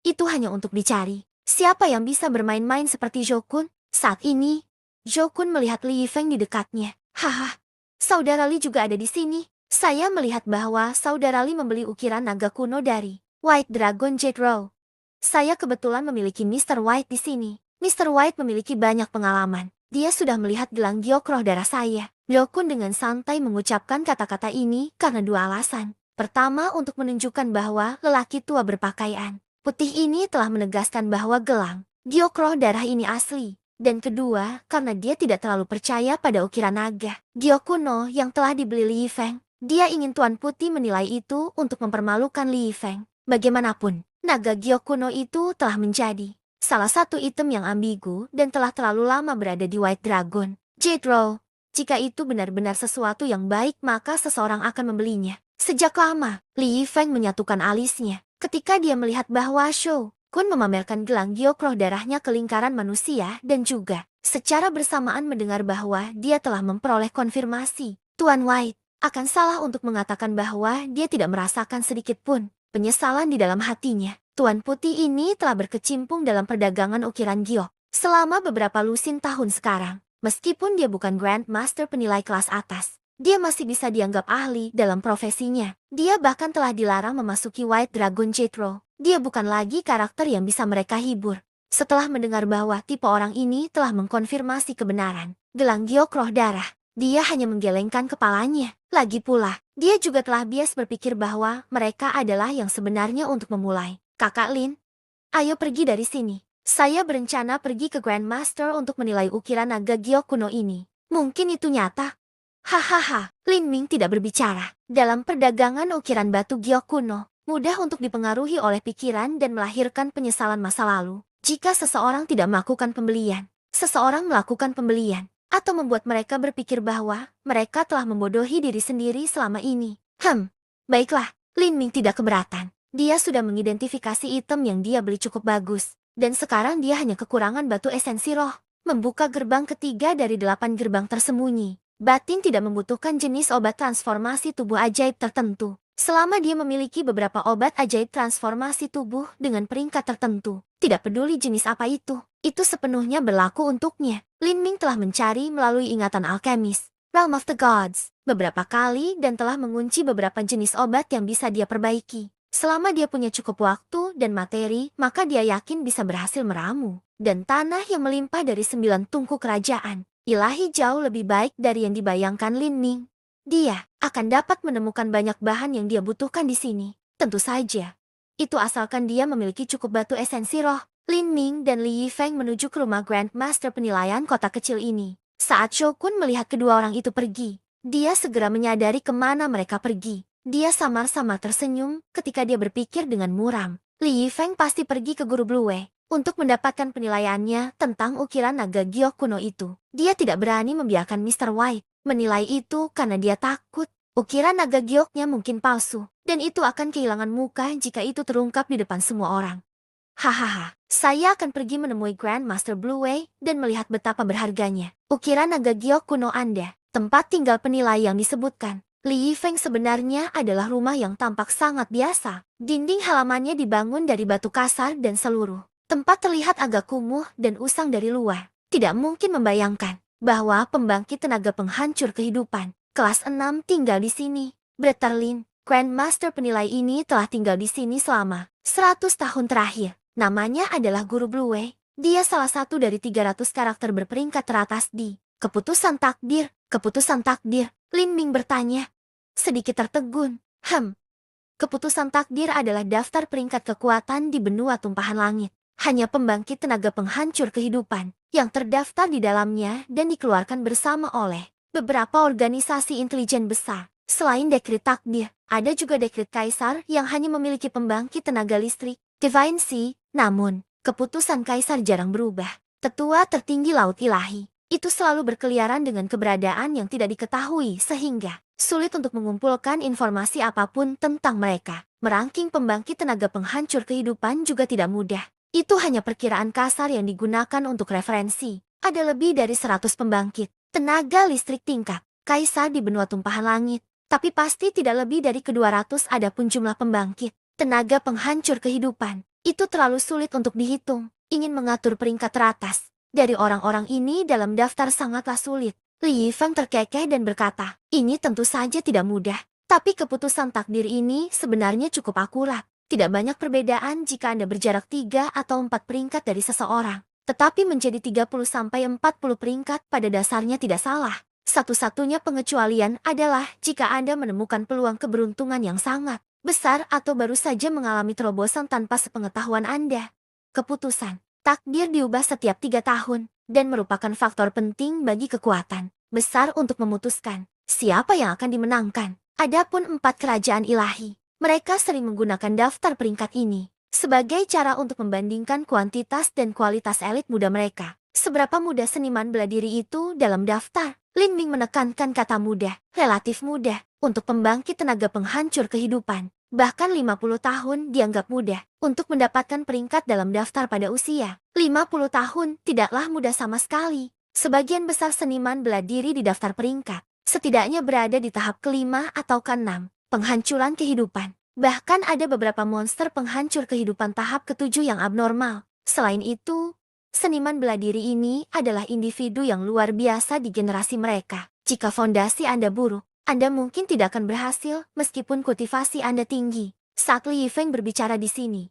itu hanya untuk dicari. Siapa yang bisa bermain-main seperti Jokun? Saat ini, Jokun melihat Li Yifeng di dekatnya. Haha, saudara Li juga ada di sini. Saya melihat bahwa saudara Li membeli ukiran naga kuno dari White Dragon Jade Row. Saya kebetulan memiliki Mr. White di sini. Mr. White memiliki banyak pengalaman. Dia sudah melihat gelang giok roh darah saya. Jokun dengan santai mengucapkan kata-kata ini karena dua alasan. Pertama, untuk menunjukkan bahwa lelaki tua berpakaian putih ini telah menegaskan bahwa gelang giok roh darah ini asli. Dan kedua, karena dia tidak terlalu percaya pada ukiran naga giok kuno yang telah dibeli Li Yifeng. Dia ingin Tuan Putih menilai itu untuk mempermalukan Li Yifeng. Bagaimanapun, naga giok kuno itu telah menjadi salah satu item yang ambigu dan telah terlalu lama berada di White Dragon Jade Row. Jika itu benar-benar sesuatu yang baik, maka seseorang akan membelinya. Sejak lama, Li Yifeng menyatukan alisnya ketika dia melihat bahwa Shou Kun memamerkan gelang giok roh darahnya ke lingkaran manusia dan juga secara bersamaan mendengar bahwa dia telah memperoleh konfirmasi. Tuan White akan salah untuk mengatakan bahwa dia tidak merasakan sedikit pun penyesalan di dalam hatinya. Tuan Putih ini telah berkecimpung dalam perdagangan ukiran giok selama beberapa lusin tahun sekarang. Meskipun dia bukan Grand Master penilai kelas atas, dia masih bisa dianggap ahli dalam profesinya. Dia bahkan telah dilarang memasuki White Dragon Jade Row. Dia bukan lagi karakter yang bisa mereka hibur. Setelah mendengar bahwa tipe orang ini telah mengkonfirmasi kebenaran gelang giok roh darah, dia hanya menggelengkan kepalanya. Lagi pula, dia juga telah bias berpikir bahwa mereka adalah yang sebenarnya untuk memulai. Kakak Lin, ayo pergi dari sini. Saya berencana pergi ke Grand Master untuk menilai ukiran naga giok kuno ini. Mungkin itu nyata. Hahaha, Lin Ming tidak berbicara. Dalam perdagangan ukiran batu giok kuno, mudah untuk dipengaruhi oleh pikiran dan melahirkan penyesalan masa lalu. Jika seseorang tidak melakukan pembelian, seseorang melakukan pembelian, atau membuat mereka berpikir bahwa mereka telah membodohi diri sendiri selama ini. Baiklah, Lin Ming tidak keberatan. Dia sudah mengidentifikasi item yang dia beli cukup bagus, dan sekarang dia hanya kekurangan batu esensi roh. Membuka gerbang ketiga dari 8 gerbang tersembunyi. Batin tidak membutuhkan jenis obat transformasi tubuh ajaib tertentu. Selama dia memiliki beberapa obat ajaib transformasi tubuh dengan peringkat tertentu, tidak peduli jenis apa itu sepenuhnya berlaku untuknya. Lin Ming telah mencari melalui ingatan alkemis, Realm of the Gods, beberapa kali dan telah mengunci beberapa jenis obat yang bisa dia perbaiki. Selama dia punya cukup waktu dan materi, maka dia yakin bisa berhasil meramu dan tanah yang melimpah dari 9 tungku kerajaan. Ilahi jauh lebih baik dari yang dibayangkan Lin Ming. Dia akan dapat menemukan banyak bahan yang dia butuhkan di sini. Tentu saja. Itu asalkan dia memiliki cukup batu esensi roh. Lin Ming dan Li Yifeng menuju ke rumah Grandmaster penilaian kota kecil ini. Saat Shokun melihat kedua orang itu pergi, dia segera menyadari kemana mereka pergi. Dia samar-samar tersenyum ketika dia berpikir dengan muram. Li Yifeng pasti pergi ke Guru Blue Wei untuk mendapatkan penilaiannya tentang ukiran naga giok kuno itu. Dia tidak berani membiarkan Mr. White menilai itu karena dia takut ukiran naga gioknya mungkin palsu, dan itu akan kehilangan muka jika itu terungkap di depan semua orang. Hahaha, saya akan pergi menemui Grandmaster Blue Wei dan melihat betapa berharganya ukiran naga giok kuno Anda. Tempat tinggal penilai yang disebutkan Li Yifeng sebenarnya adalah rumah yang tampak sangat biasa. Dinding halamannya dibangun dari batu kasar dan seluruh tempat terlihat agak kumuh dan usang dari luar. Tidak mungkin membayangkan bahwa pembangkit tenaga penghancur kehidupan kelas 6 tinggal di sini. Breterlin, Grandmaster penilai ini telah tinggal di sini selama 100 tahun terakhir. Namanya adalah Guru Blue Wei. Dia salah satu dari 300 karakter berperingkat teratas di Keputusan Takdir. Keputusan Takdir, Lin Ming bertanya. Sedikit tertegun. Keputusan Takdir adalah daftar peringkat kekuatan di benua tumpahan langit. Hanya pembangkit tenaga penghancur kehidupan yang terdaftar di dalamnya dan dikeluarkan bersama oleh beberapa organisasi intelijen besar. Selain dekret takdir, ada juga dekret kaisar yang hanya memiliki pembangkit tenaga listrik, Divine Sea. Namun, keputusan kaisar jarang berubah. Tetua tertinggi Laut Ilahi itu selalu berkeliaran dengan keberadaan yang tidak diketahui sehingga sulit untuk mengumpulkan informasi apapun tentang mereka. Merangking pembangkit tenaga penghancur kehidupan juga tidak mudah. Itu hanya perkiraan kasar yang digunakan untuk referensi. Ada lebih dari 100 pembangkit tenaga listrik tingkat kaisar di benua tumpahan langit. Tapi pasti tidak lebih dari ke-200 adapun jumlah pembangkit tenaga penghancur kehidupan. Itu terlalu sulit untuk dihitung. Ingin mengatur peringkat teratas dari orang-orang ini dalam daftar sangatlah sulit. Li Yifeng terkekeh dan berkata, ini tentu saja tidak mudah. Tapi keputusan takdir ini sebenarnya cukup akurat. Tidak banyak perbedaan jika Anda berjarak 3 atau 4 peringkat dari seseorang. Tetapi menjadi 30-40 peringkat pada dasarnya tidak salah. Satu-satunya pengecualian adalah jika Anda menemukan peluang keberuntungan yang sangat besar atau baru saja mengalami terobosan tanpa sepengetahuan Anda. Keputusan takdir diubah setiap 3 tahun dan merupakan faktor penting bagi kekuatan besar untuk memutuskan siapa yang akan dimenangkan. Adapun 4 kerajaan ilahi, mereka sering menggunakan daftar peringkat ini sebagai cara untuk membandingkan kuantitas dan kualitas elit muda mereka. Seberapa mudah seniman bela diri itu dalam daftar? Lin Ming menekankan kata mudah, relatif mudah, untuk pembangkit tenaga penghancur kehidupan. Bahkan 50 tahun dianggap mudah untuk mendapatkan peringkat dalam daftar pada usia 50 tahun tidaklah mudah sama sekali. Sebagian besar seniman bela diri di daftar peringkat setidaknya berada di tahap ke-5 atau ke-6, penghancuran kehidupan. Bahkan ada beberapa monster penghancur kehidupan tahap ke-7 yang abnormal. Selain itu, seniman bela diri ini adalah individu yang luar biasa di generasi mereka. Jika fondasi Anda buruk, Anda mungkin tidak akan berhasil meskipun kultivasi Anda tinggi. Saat Li Yifeng berbicara di sini,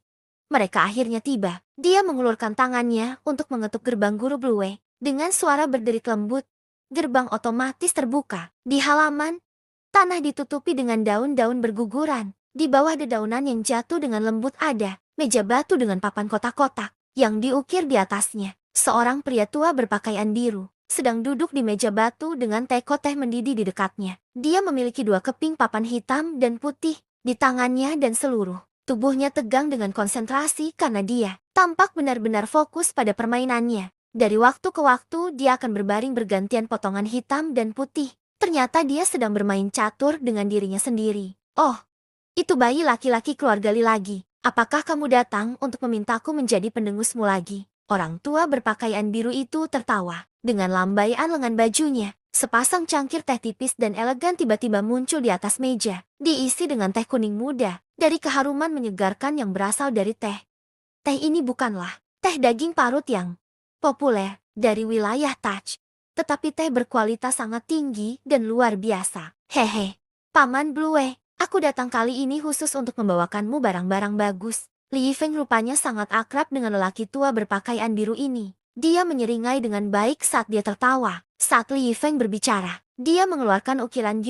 mereka akhirnya tiba. Dia mengulurkan tangannya untuk mengetuk gerbang Guru Blue Wei. Dengan suara berderit lembut, gerbang otomatis terbuka. Di halaman, tanah ditutupi dengan daun-daun berguguran. Di bawah dedaunan yang jatuh dengan lembut ada meja batu dengan papan kotak-kotak yang diukir di atasnya. Seorang pria tua berpakaian biru sedang duduk di meja batu dengan teko teh mendidih di dekatnya. Dia memiliki 2 keping papan hitam dan putih di tangannya dan seluruh tubuhnya tegang dengan konsentrasi karena dia tampak benar-benar fokus pada permainannya. Dari waktu ke waktu dia akan berbaring bergantian potongan hitam dan putih. Ternyata dia sedang bermain catur dengan dirinya sendiri. Oh, itu bayi laki-laki keluarga Li lagi. Apakah kamu datang untuk memintaku menjadi pendengusmu lagi? Orang tua berpakaian biru itu tertawa. Dengan lambaian lengan bajunya, sepasang cangkir teh tipis dan elegan tiba-tiba muncul di atas meja, diisi dengan teh kuning muda, dari keharuman menyegarkan yang berasal dari teh. Teh ini bukanlah teh daging parut yang populer dari wilayah Taj, tetapi teh berkualitas sangat tinggi dan luar biasa. Hehe, Paman Blue, aku datang kali ini khusus untuk membawakanmu barang-barang bagus. Li Yifeng rupanya sangat akrab dengan lelaki tua berpakaian biru ini. Dia menyeringai dengan baik saat dia tertawa. Saat Li Yifeng berbicara, dia mengeluarkan ukiran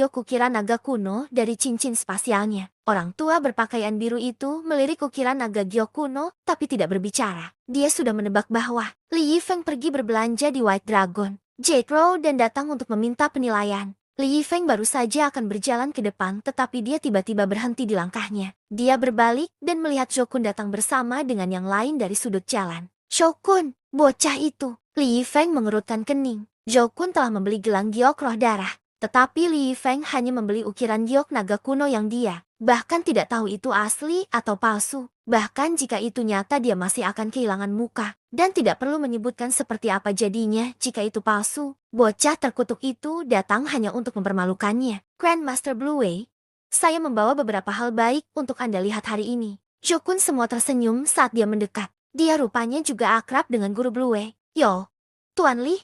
naga kuno dari cincin spasialnya. Orang tua berpakaian biru itu melirik ukiran naga giok kuno, tapi tidak berbicara. Dia sudah menebak bahwa Li Yifeng pergi berbelanja di White Dragon Jade Row dan datang untuk meminta penilaian. Li Yifeng baru saja akan berjalan ke depan, tetapi dia tiba-tiba berhenti di langkahnya. Dia berbalik dan melihat Shokun datang bersama dengan yang lain dari sudut jalan. Shokun, bocah itu. Li Yifeng mengerutkan kening. Shokun telah membeli gelang giok roh darah. Tetapi Li Yifeng hanya membeli ukiran giok naga kuno yang dia bahkan tidak tahu itu asli atau palsu. Bahkan jika itu nyata, dia masih akan kehilangan muka. Dan tidak perlu menyebutkan seperti apa jadinya jika itu palsu. Bocah terkutuk itu datang hanya untuk mempermalukannya. Grandmaster Blue Wei, saya membawa beberapa hal baik untuk Anda lihat hari ini. Shokun semua tersenyum saat dia mendekat. Dia rupanya juga akrab dengan guru Blue Wei. Yo, Tuan Li,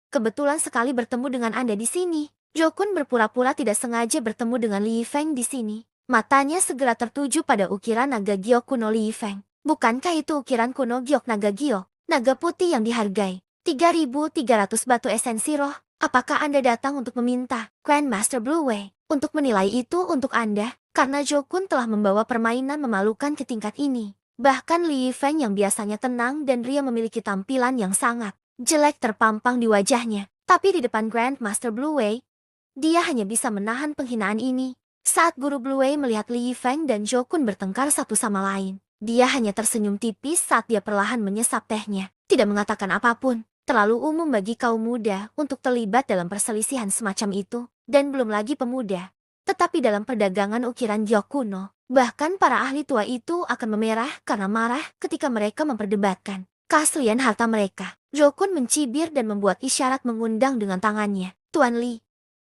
kebetulan sekali bertemu dengan Anda di sini. Shokun berpura-pura tidak sengaja bertemu dengan Li Yifeng di sini. Matanya segera tertuju pada ukiran naga giok kuno Li Yifeng. Bukankah itu ukiran kuno giok naga giok, naga putih yang dihargai 3.300 batu esensi roh? Apakah Anda datang untuk meminta Grandmaster Blue Wei untuk menilai itu untuk Anda? Karena Shokun telah membawa permainan memalukan ke tingkat ini. Bahkan Li Yifeng yang biasanya tenang dan ria memiliki tampilan yang sangat jelek terpampang di wajahnya. Tapi di depan Grandmaster Blue Wei, dia hanya bisa menahan penghinaan ini. Saat guru Blue Wei melihat Li Yifeng dan Shokun bertengkar satu sama lain, dia hanya tersenyum tipis saat dia perlahan menyesap tehnya. Tidak mengatakan apapun. Terlalu umum bagi kaum muda untuk terlibat dalam perselisihan semacam itu. Dan belum lagi pemuda. Tetapi dalam perdagangan ukiran giok kuno, bahkan para ahli tua itu akan memerah karena marah ketika mereka memperdebatkan keaslian harta mereka. Shokun mencibir dan membuat isyarat mengundang dengan tangannya. Tuan Li,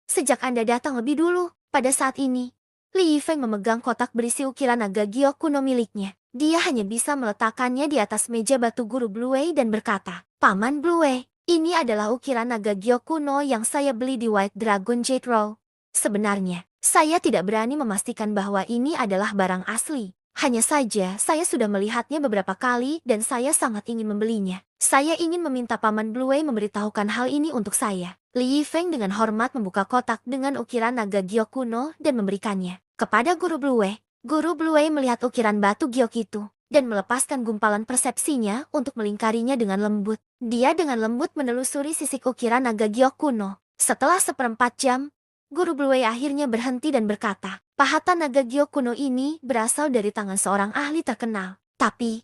sejak Anda datang lebih dulu, pada saat ini, Li Yifeng memegang kotak berisi ukiran naga giok kuno miliknya. Dia hanya bisa meletakkannya di atas meja batu guru Blue Wei dan berkata, Paman Blue Wei, ini adalah ukiran naga giok kuno yang saya beli di White Dragon Jade Row. Sebenarnya, saya tidak berani memastikan bahwa ini adalah barang asli. Hanya saja, saya sudah melihatnya beberapa kali dan saya sangat ingin membelinya. Saya ingin meminta Paman Blue Wei memberitahukan hal ini untuk saya. Li Yifeng dengan hormat membuka kotak dengan ukiran naga giok kuno dan memberikannya kepada guru Blue Wei. Guru Blue Wei melihat ukiran batu giok itu dan melepaskan gumpalan persepsinya untuk melingkarinya dengan lembut. Dia dengan lembut menelusuri sisik ukiran naga giok kuno. Setelah 1/4 jam, guru Blue Wei akhirnya berhenti dan berkata, pahatan naga giok kuno ini berasal dari tangan seorang ahli terkenal. Tapi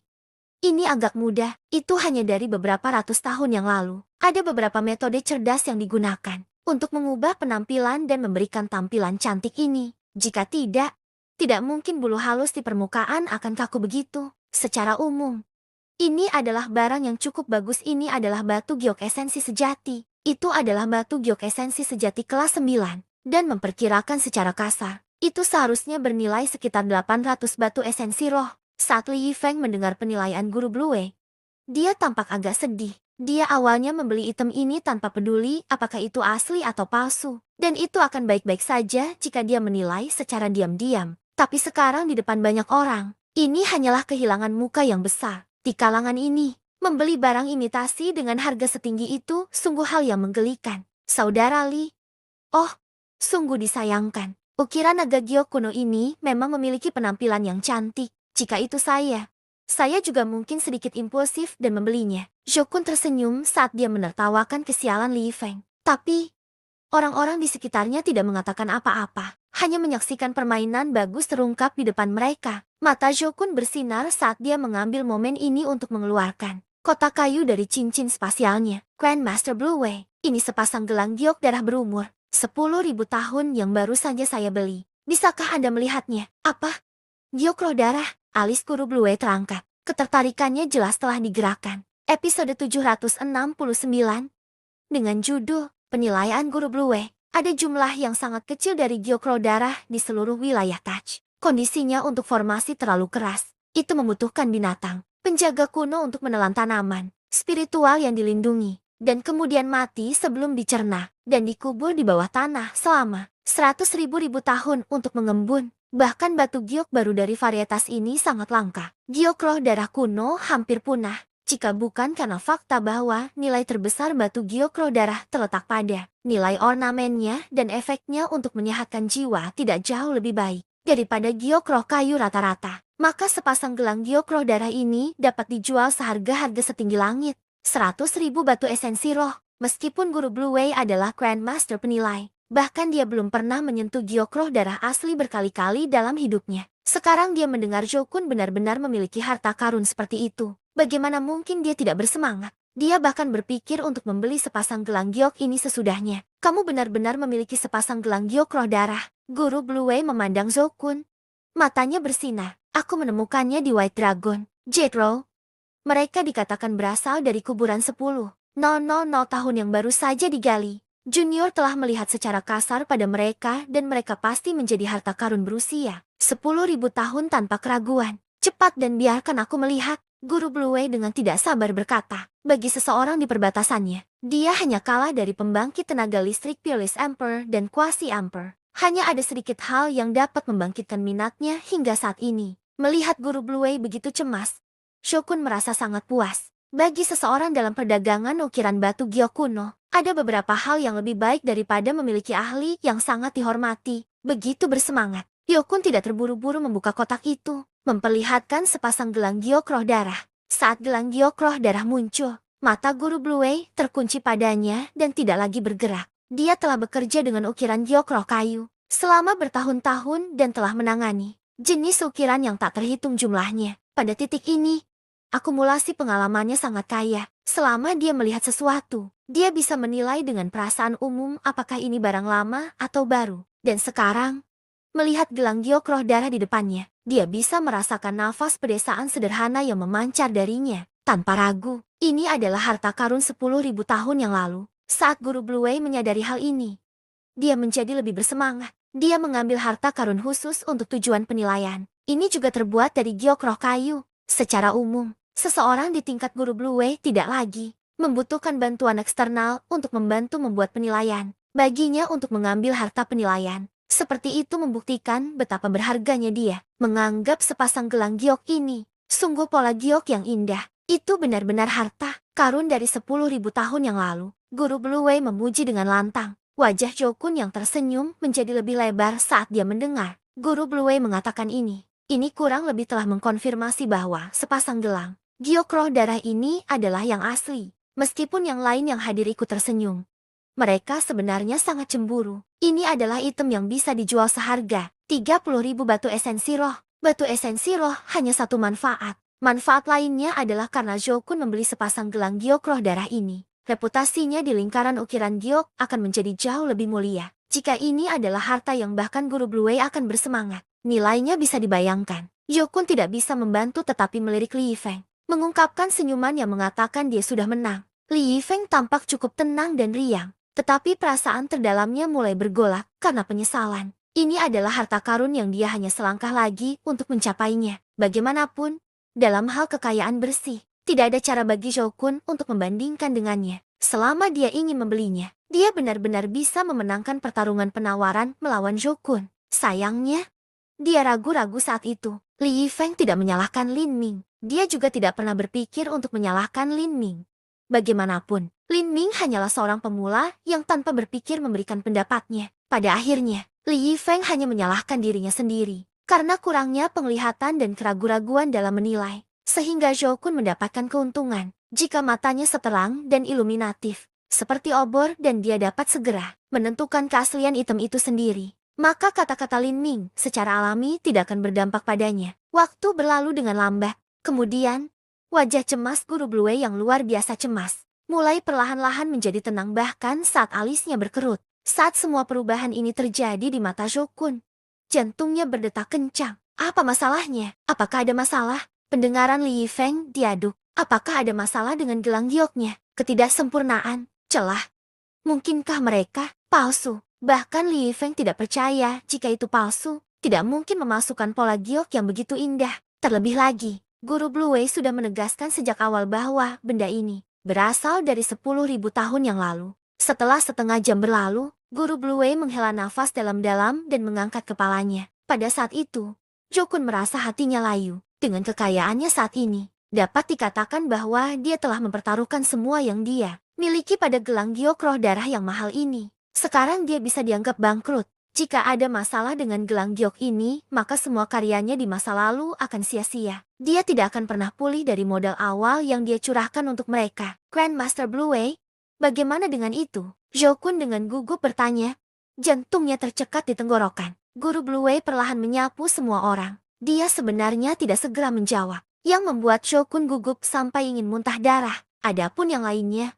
ini agak mudah, itu hanya dari beberapa ratus tahun yang lalu. Ada beberapa metode cerdas yang digunakan untuk mengubah penampilan dan memberikan tampilan cantik ini. Jika tidak mungkin bulu halus di permukaan akan kaku begitu. Secara umum, ini adalah barang yang cukup bagus. Ini adalah batu giok esensi sejati. Itu adalah batu giok esensi sejati kelas 9. Dan memperkirakan secara kasar, itu seharusnya bernilai sekitar 800 batu esensi roh. Saat Li Yifeng mendengar penilaian guru Blue Wei, dia tampak agak sedih. Dia awalnya membeli item ini tanpa peduli apakah itu asli atau palsu. Dan itu akan baik-baik saja jika dia menilai secara diam-diam. Tapi sekarang di depan banyak orang, ini hanyalah kehilangan muka yang besar. Di kalangan ini, membeli barang imitasi dengan harga setinggi itu sungguh hal yang menggelikan. Saudara Li, oh, sungguh disayangkan. Ukiran naga giok kuno ini memang memiliki penampilan yang cantik. Jika itu saya juga mungkin sedikit impulsif dan membelinya. Shokun tersenyum saat dia menertawakan kesialan Li Yifeng. Tapi, orang-orang di sekitarnya tidak mengatakan apa-apa. Hanya menyaksikan permainan bagus terungkap di depan mereka. Mata Shokun bersinar saat dia mengambil momen ini untuk mengeluarkan kotak kayu dari cincin spasialnya. Grandmaster Blue Wei, ini sepasang gelang giok darah berumur 10.000 tahun yang baru saja saya beli. Bisakah Anda melihatnya? Apa? Giok roh darah? Alis guru Blue Wei terangkat. Ketertarikannya jelas telah digerakkan. Episode 769. Dengan judul, Penilaian Guru Blue Wei. Ada jumlah yang sangat kecil dari giok roh darah di seluruh wilayah Touch. Kondisinya untuk formasi terlalu keras. Itu membutuhkan binatang, penjaga kuno untuk menelan tanaman, spiritual yang dilindungi, dan kemudian mati sebelum dicerna, dan dikubur di bawah tanah selama 100.000 tahun untuk mengembun. Bahkan batu giok baru dari varietas ini sangat langka. Giok roh darah kuno hampir punah, jika bukan karena fakta bahwa nilai terbesar batu giok roh darah terletak pada nilai ornamennya dan efeknya untuk menyehatkan jiwa tidak jauh lebih baik daripada giok roh kayu rata-rata. Maka sepasang gelang giok roh darah ini dapat dijual seharga-harga setinggi langit. 100.000 batu esensi roh. Meskipun Guru Blue Wei adalah Grandmaster penilai, bahkan dia belum pernah menyentuh giok roh darah asli berkali-kali dalam hidupnya. Sekarang dia mendengar Jokun benar-benar memiliki harta karun seperti itu. Bagaimana mungkin dia tidak bersemangat? Dia bahkan berpikir untuk membeli sepasang gelang giok ini sesudahnya. Kamu benar-benar memiliki sepasang gelang giok roh darah. Guru Blue Wei memandang Jokun. Matanya bersinar. Aku menemukannya di White Dragon. Jade Row. Mereka dikatakan berasal dari kuburan 10.000 tahun yang baru saja digali. Junior telah melihat secara kasar pada mereka dan mereka pasti menjadi harta karun berusia 10.000 tahun tanpa keraguan. Cepat dan biarkan aku melihat, Guru Blue Wei dengan tidak sabar berkata. Bagi seseorang di perbatasannya, dia hanya kalah dari pembangkit tenaga listrik Peerless Emperor dan Quasi Emperor. Hanya ada sedikit hal yang dapat membangkitkan minatnya hingga saat ini. Melihat Guru Blue Wei begitu cemas, Shokun merasa sangat puas. Bagi seseorang dalam perdagangan ukiran batu giok kuno, ada beberapa hal yang lebih baik daripada memiliki ahli yang sangat dihormati. Begitu bersemangat, Hyokun tidak terburu-buru membuka kotak itu, memperlihatkan sepasang gelang giok roh darah. Saat gelang giok roh darah muncul, mata Guru Blue Wei terkunci padanya dan tidak lagi bergerak. Dia telah bekerja dengan ukiran giok roh kayu selama bertahun-tahun dan telah menangani jenis ukiran yang tak terhitung jumlahnya. Pada titik ini, akumulasi pengalamannya sangat kaya. Selama dia melihat sesuatu, dia bisa menilai dengan perasaan umum apakah ini barang lama atau baru. Dan sekarang, melihat gelang giok roh darah di depannya, dia bisa merasakan nafas pedesaan sederhana yang memancar darinya. Tanpa ragu, ini adalah harta karun 10.000 tahun yang lalu. Saat Guru Blue Wei menyadari hal ini, dia menjadi lebih bersemangat. Dia mengambil harta karun khusus untuk tujuan penilaian. Ini juga terbuat dari giok roh kayu. Secara umum, seseorang di tingkat Guru Blue Wei tidak lagi membutuhkan bantuan eksternal untuk membantu membuat penilaian. Baginya untuk mengambil harta penilaian, seperti itu membuktikan betapa berharganya dia menganggap sepasang gelang giok ini. Sungguh pola giok yang indah. Itu benar-benar harta karun dari 10.000 tahun yang lalu. Guru Blue Wei memuji dengan lantang. Wajah Jokun yang tersenyum menjadi lebih lebar saat dia mendengar Guru Blue Wei mengatakan ini. Ini kurang lebih telah mengkonfirmasi bahwa sepasang gelang giok roh darah ini adalah yang asli. Meskipun yang lain yang hadir ikut tersenyum, mereka sebenarnya sangat cemburu. Ini adalah item yang bisa dijual seharga 30.000 batu esensi roh. Batu esensi roh hanya satu manfaat. Manfaat lainnya adalah karena Jokun membeli sepasang gelang giok roh darah ini. Reputasinya di lingkaran ukiran giok akan menjadi jauh lebih mulia. Jika ini adalah harta yang bahkan Guru Blue Wei akan bersemangat. Nilainya bisa dibayangkan. Jokun tidak bisa membantu tetapi melirik Li Yifeng, mengungkapkan senyuman yang mengatakan dia sudah menang. Li Yifeng tampak cukup tenang dan riang, tetapi perasaan terdalamnya mulai bergolak karena penyesalan. Ini adalah harta karun yang dia hanya selangkah lagi untuk mencapainya. Bagaimanapun, dalam hal kekayaan bersih, tidak ada cara bagi Jokun untuk membandingkan dengannya. Selama dia ingin membelinya, dia benar-benar bisa memenangkan pertarungan penawaran melawan Jokun. Sayangnya, dia ragu-ragu saat itu. Li Yifeng tidak menyalahkan Lin Ming. Dia juga tidak pernah berpikir untuk menyalahkan Lin Ming. Bagaimanapun, Lin Ming hanyalah seorang pemula yang tanpa berpikir memberikan pendapatnya. Pada akhirnya, Li Yifeng hanya menyalahkan dirinya sendiri karena kurangnya penglihatan dan keraguan-raguan dalam menilai. Sehingga Jokun mendapatkan keuntungan jika matanya seterang dan iluminatif, seperti obor dan dia dapat segera menentukan keaslian item itu sendiri. Maka kata-kata Lin Ming secara alami tidak akan berdampak padanya. Waktu berlalu dengan lambat. Kemudian, wajah cemas Guru Blue Wei yang luar biasa cemas mulai perlahan-lahan menjadi tenang bahkan saat alisnya berkerut. Saat semua perubahan ini terjadi di mata Jokun, jantungnya berdetak kencang. Apa masalahnya? Apakah ada masalah? Pendengaran Li Yifeng diaduk. Apakah ada masalah dengan gelang gioknya? Ketidaksempurnaan, celah. Mungkinkah mereka palsu? Bahkan Li Yifeng tidak percaya jika itu palsu. Tidak mungkin memasukkan pola giok yang begitu indah. Terlebih lagi, Guru Blue Wei sudah menegaskan sejak awal bahwa benda ini berasal dari 10.000 tahun yang lalu. Setelah setengah jam berlalu, Guru Blue Wei menghela nafas dalam-dalam dan mengangkat kepalanya. Pada saat itu, Jokun merasa hatinya layu. Dengan kekayaannya saat ini, dapat dikatakan bahwa dia telah mempertaruhkan semua yang dia miliki pada gelang giok roh darah yang mahal ini. Sekarang dia bisa dianggap bangkrut. Jika ada masalah dengan gelang giok ini, maka semua karyanya di masa lalu akan sia-sia. Dia tidak akan pernah pulih dari modal awal yang dia curahkan untuk mereka. Grandmaster Blue Wei, bagaimana dengan itu? Jokun dengan gugup bertanya. Jantungnya tercekat di tenggorokan. Guru Blue Wei perlahan menyapu semua orang. Dia sebenarnya tidak segera menjawab. Yang membuat Jokun gugup sampai ingin muntah darah. Adapun yang lainnya,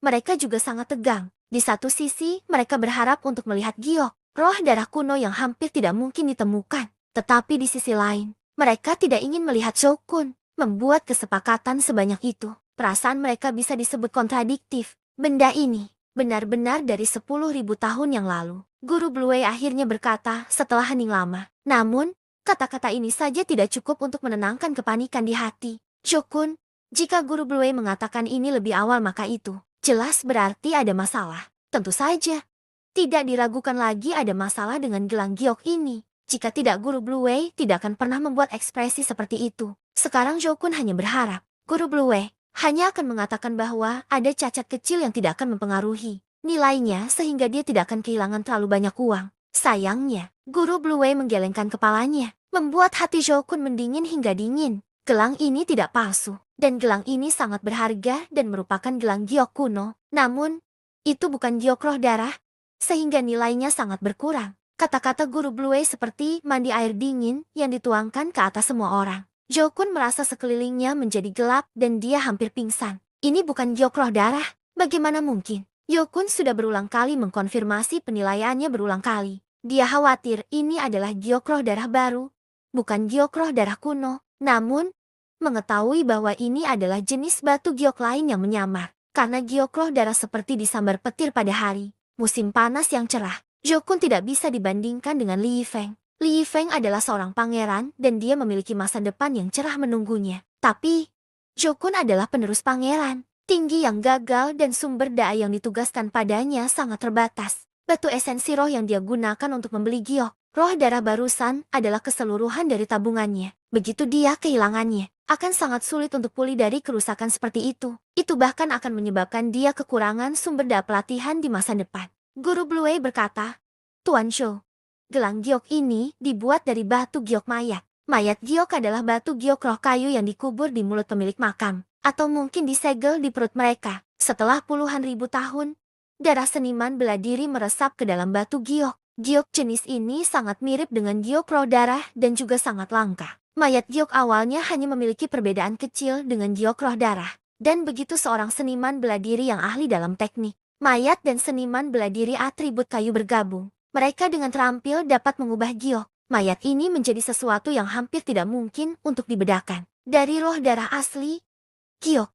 mereka juga sangat tegang. Di satu sisi, mereka berharap untuk melihat giok, roh darah kuno yang hampir tidak mungkin ditemukan. Tetapi di sisi lain, mereka tidak ingin melihat Jokun membuat kesepakatan sebanyak itu. Perasaan mereka bisa disebut kontradiktif. Benda ini benar-benar dari 10.000 tahun yang lalu. Guru Blue Wei akhirnya berkata setelah hening lama. Namun, kata-kata ini saja tidak cukup untuk menenangkan kepanikan di hati. Jokun, jika Guru Blue Wei mengatakan ini lebih awal maka itu jelas berarti ada masalah. Tentu saja. Tidak diragukan lagi ada masalah dengan gelang giok ini. Jika tidak Guru Blue Wei tidak akan pernah membuat ekspresi seperti itu. Sekarang Jokun hanya berharap Guru Blue Wei hanya akan mengatakan bahwa ada cacat kecil yang tidak akan mempengaruhi nilainya sehingga dia tidak akan kehilangan terlalu banyak uang. Sayangnya, Guru Blue Wei menggelengkan kepalanya, membuat hati Jokun mendingin hingga dingin. Gelang ini tidak palsu, dan gelang ini sangat berharga dan merupakan gelang giok kuno. Namun, itu bukan giok roh darah, sehingga nilainya sangat berkurang. Kata-kata Guru Blue Wei seperti mandi air dingin yang dituangkan ke atas semua orang. Jokun merasa sekelilingnya menjadi gelap dan dia hampir pingsan. Ini bukan giok roh darah, bagaimana mungkin? Jokun sudah berulang kali mengkonfirmasi penilaiannya berulang kali. Dia khawatir ini adalah giok roh darah baru, bukan giok roh darah kuno. Namun, mengetahui bahwa ini adalah jenis batu giok lain yang menyamar. Karena giok roh darah seperti disambar petir pada hari musim panas yang cerah, Jokun tidak bisa dibandingkan dengan Li Yifeng. Li Yifeng adalah seorang pangeran dan dia memiliki masa depan yang cerah menunggunya. Tapi, Jokun adalah penerus pangeran, tinggi yang gagal dan sumber daya yang ditugaskan padanya sangat terbatas. Batu esensi roh yang dia gunakan untuk membeli giok roh darah barusan adalah keseluruhan dari tabungannya. Begitu dia kehilangannya, akan sangat sulit untuk pulih dari kerusakan seperti itu. Itu bahkan akan menyebabkan dia kekurangan sumber daya pelatihan di masa depan. Guru Blue Wei berkata, Tuan Shou, gelang giok ini dibuat dari batu giok mayat. Mayat giok adalah batu giok roh kayu yang dikubur di mulut pemilik makam, atau mungkin disegel di perut mereka. Setelah puluhan ribu tahun, darah seniman bela diri meresap ke dalam batu giok. Giok jenis ini sangat mirip dengan giok roh darah dan juga sangat langka. Mayat giok awalnya hanya memiliki perbedaan kecil dengan giok roh darah. Dan begitu seorang seniman bela diri yang ahli dalam teknik mayat dan seniman bela diri atribut kayu bergabung, mereka dengan terampil dapat mengubah giok mayat ini menjadi sesuatu yang hampir tidak mungkin untuk dibedakan. Dari roh darah asli, giok,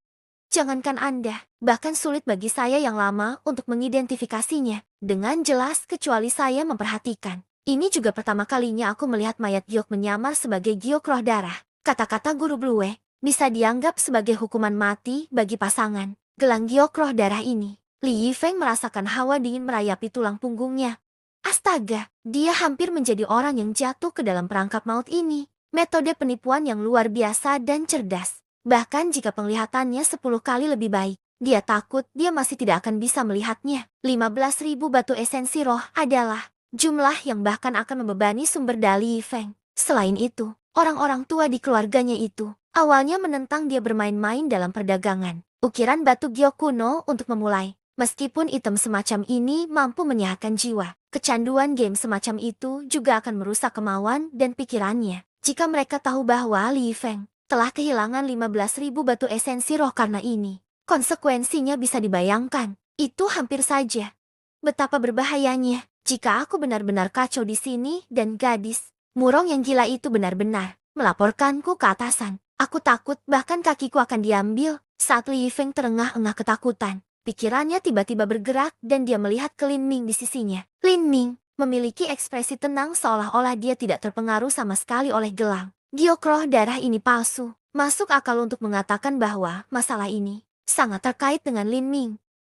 jangankan Anda, bahkan sulit bagi saya yang lama untuk mengidentifikasinya dengan jelas kecuali saya memperhatikan. Ini juga pertama kalinya aku melihat mayat giok menyamar sebagai giok roh darah. Kata-kata Guru Blue Wei bisa dianggap sebagai hukuman mati bagi pasangan gelang giok roh darah ini. Li Yifeng merasakan hawa dingin merayapi tulang punggungnya. Astaga, dia hampir menjadi orang yang jatuh ke dalam perangkap maut ini. Metode penipuan yang luar biasa dan cerdas. Bahkan jika penglihatannya 10 kali lebih baik, dia takut dia masih tidak akan bisa melihatnya. 15.000 batu esensi roh adalah jumlah yang bahkan akan membebani sumber daya Li Yifeng. Selain itu, orang-orang tua di keluarganya itu awalnya menentang dia bermain-main dalam perdagangan ukiran batu giok kuno untuk memulai. Meskipun item semacam ini mampu menyehatkan jiwa, kecanduan game semacam itu juga akan merusak kemauan dan pikirannya. Jika mereka tahu bahwa Li Yifeng telah kehilangan 15.000 batu esensi roh karena ini, konsekuensinya bisa dibayangkan. Itu hampir saja betapa berbahayanya. Jika aku benar-benar kacau di sini dan gadis murong yang gila itu benar-benar melaporkanku ke atasan, aku takut bahkan kakiku akan diambil. Saat Li Yifeng terengah-engah ketakutan, pikirannya tiba-tiba bergerak dan dia melihat ke Lin Ming di sisinya. Lin Ming memiliki ekspresi tenang seolah-olah dia tidak terpengaruh sama sekali oleh gelang giok roh darah ini palsu. Masuk akal untuk mengatakan bahwa masalah ini sangat terkait dengan Lin Ming.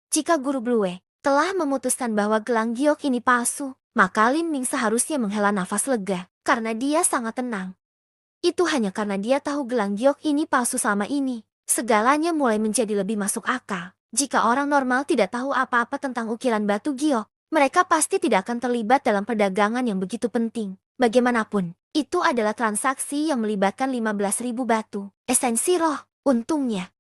Jika Guru Blue Wei telah memutuskan bahwa gelang giok ini palsu, maka Lin Ming seharusnya menghela nafas lega, karena dia sangat tenang. Itu hanya karena dia tahu gelang giok ini palsu selama ini. Segalanya mulai menjadi lebih masuk akal. Jika orang normal tidak tahu apa-apa tentang ukiran batu giok, mereka pasti tidak akan terlibat dalam perdagangan yang begitu penting. Bagaimanapun, itu adalah transaksi yang melibatkan 15.000 batu esensi roh. Untungnya,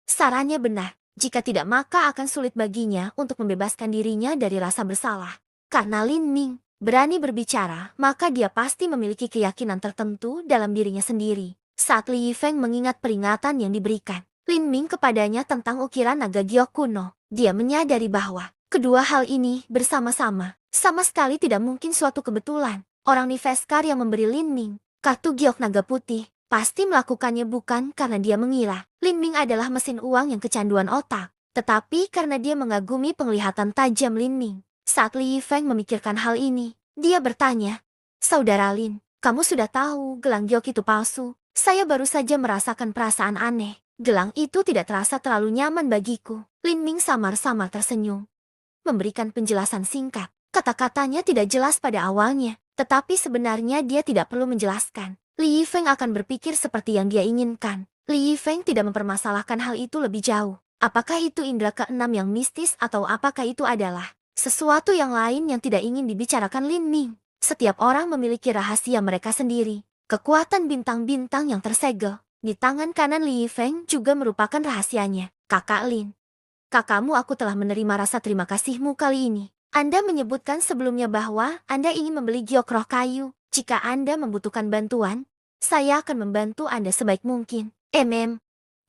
sarannya benar. Jika tidak, maka akan sulit baginya untuk membebaskan dirinya dari rasa bersalah. Karena Lin Ming berani berbicara, maka dia pasti memiliki keyakinan tertentu dalam dirinya sendiri. Saat Li Yifeng mengingat peringatan yang diberikan Lin Ming kepadanya tentang ukiran naga giok kuno, dia menyadari bahwa kedua hal ini bersama-sama sama sekali tidak mungkin suatu kebetulan. Orang Niveskar yang memberi Lin Ming kartu giok naga putih pasti melakukannya bukan karena dia mengira Lin Ming adalah mesin uang yang kecanduan otak, tetapi karena dia mengagumi penglihatan tajam Lin Ming. Saat Li Yifeng memikirkan hal ini, dia bertanya, "Saudara Lin, kamu sudah tahu gelang giok itu palsu? Saya baru saja merasakan perasaan aneh. Gelang itu tidak terasa terlalu nyaman bagiku." Lin Ming samar-samar tersenyum, memberikan penjelasan singkat. Kata-katanya tidak jelas pada awalnya, tetapi sebenarnya dia tidak perlu menjelaskan. Li Yifeng akan berpikir seperti yang dia inginkan. Li Yifeng tidak mempermasalahkan hal itu lebih jauh. Apakah itu indera keenam yang mistis atau apakah itu adalah sesuatu yang lain yang tidak ingin dibicarakan Lin Ming? Setiap orang memiliki rahasia mereka sendiri. Kekuatan bintang-bintang yang tersegel di tangan kanan Li Yifeng juga merupakan rahasianya. "Kakak Lin, kakakmu, aku telah menerima rasa terima kasihmu kali ini. Anda menyebutkan sebelumnya bahwa Anda ingin membeli giok roh kayu. Jika Anda membutuhkan bantuan, saya akan membantu Anda sebaik mungkin."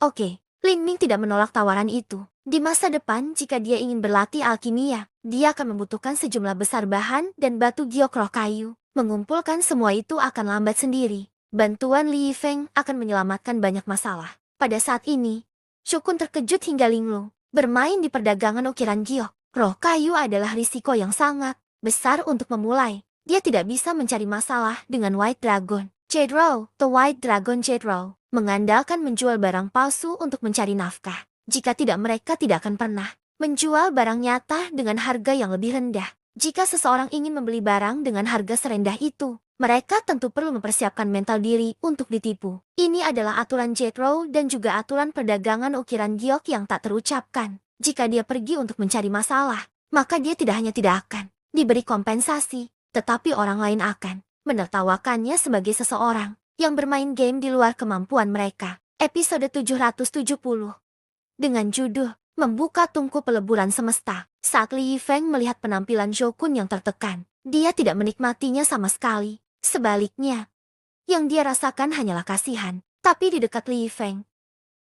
Oke. Lin Ming tidak menolak tawaran itu. Di masa depan, jika dia ingin berlatih alkimia, dia akan membutuhkan sejumlah besar bahan dan batu giok roh kayu. Mengumpulkan semua itu akan lambat sendiri. Bantuan Li Yifeng akan menyelamatkan banyak masalah. Pada saat ini, Shukun terkejut hingga linglung. Bermain di perdagangan ukiran giok roh kayu adalah risiko yang sangat besar untuk memulai. Dia tidak bisa mencari masalah dengan White Dragon Jade-Row. The White Dragon Jade-Row mengandalkan menjual barang palsu untuk mencari nafkah. Jika tidak, mereka tidak akan pernah menjual barang nyata dengan harga yang lebih rendah. Jika seseorang ingin membeli barang dengan harga serendah itu, mereka tentu perlu mempersiapkan mental diri untuk ditipu. Ini adalah aturan Jade-Row dan juga aturan perdagangan ukiran giok yang tak terucapkan. Jika dia pergi untuk mencari masalah, maka dia tidak hanya tidak akan diberi kompensasi, tetapi orang lain akan menertawakannya sebagai seseorang yang bermain game di luar kemampuan mereka. Episode 770 dengan judul Membuka Tungku Peleburan Semesta. Saat Li Yifeng melihat penampilan Shokun yang tertekan, dia tidak menikmatinya sama sekali. Sebaliknya, yang dia rasakan hanyalah kasihan. Tapi di dekat Li Yifeng,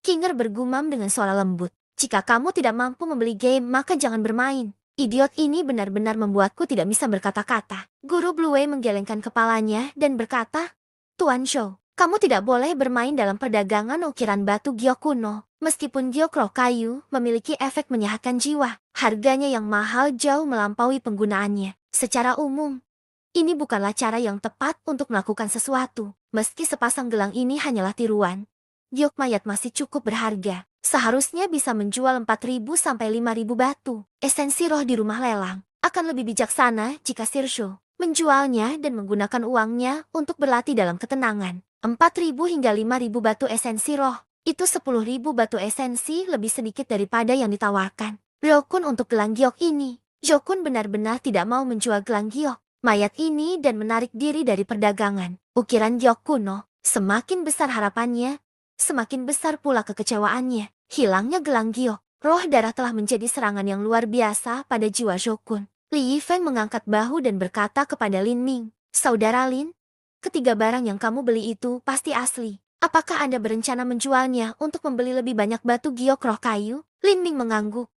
Kinger bergumam dengan suara lembut, "Jika kamu tidak mampu membeli game, maka jangan bermain." Idiot ini benar-benar membuatku tidak bisa berkata-kata. Guru Blue Wei menggelengkan kepalanya dan berkata, "Tuan Shou, kamu tidak boleh bermain dalam perdagangan ukiran batu giok kuno. Meskipun giok roh kayu memiliki efek menyehatkan jiwa, harganya yang mahal jauh melampaui penggunaannya. Secara umum, ini bukanlah cara yang tepat untuk melakukan sesuatu. Meski sepasang gelang ini hanyalah tiruan, giok mayat masih cukup berharga. Seharusnya bisa menjual 4.000 sampai 5.000 batu esensi roh di rumah lelang. Akan lebih bijaksana jika Sirsho menjualnya dan menggunakan uangnya untuk berlatih dalam ketenangan. 4.000 hingga 5.000 batu esensi roh. Itu 10.000 batu esensi lebih sedikit daripada yang ditawarkan Ryokun untuk gelang giok ini. Jokun benar-benar tidak mau menjual gelang giok mayat ini dan menarik diri dari perdagangan ukiran giok kuno. Semakin besar harapannya, semakin besar pula kekecewaannya. Hilangnya gelang giok roh darah telah menjadi serangan yang luar biasa pada jiwa Jokun. Li Yifeng mengangkat bahu dan berkata kepada Lin Ming, "Saudara Lin, ketiga barang yang kamu beli itu pasti asli. Apakah Anda berencana menjualnya untuk membeli lebih banyak batu giok roh kayu?" Lin Ming mengangguk.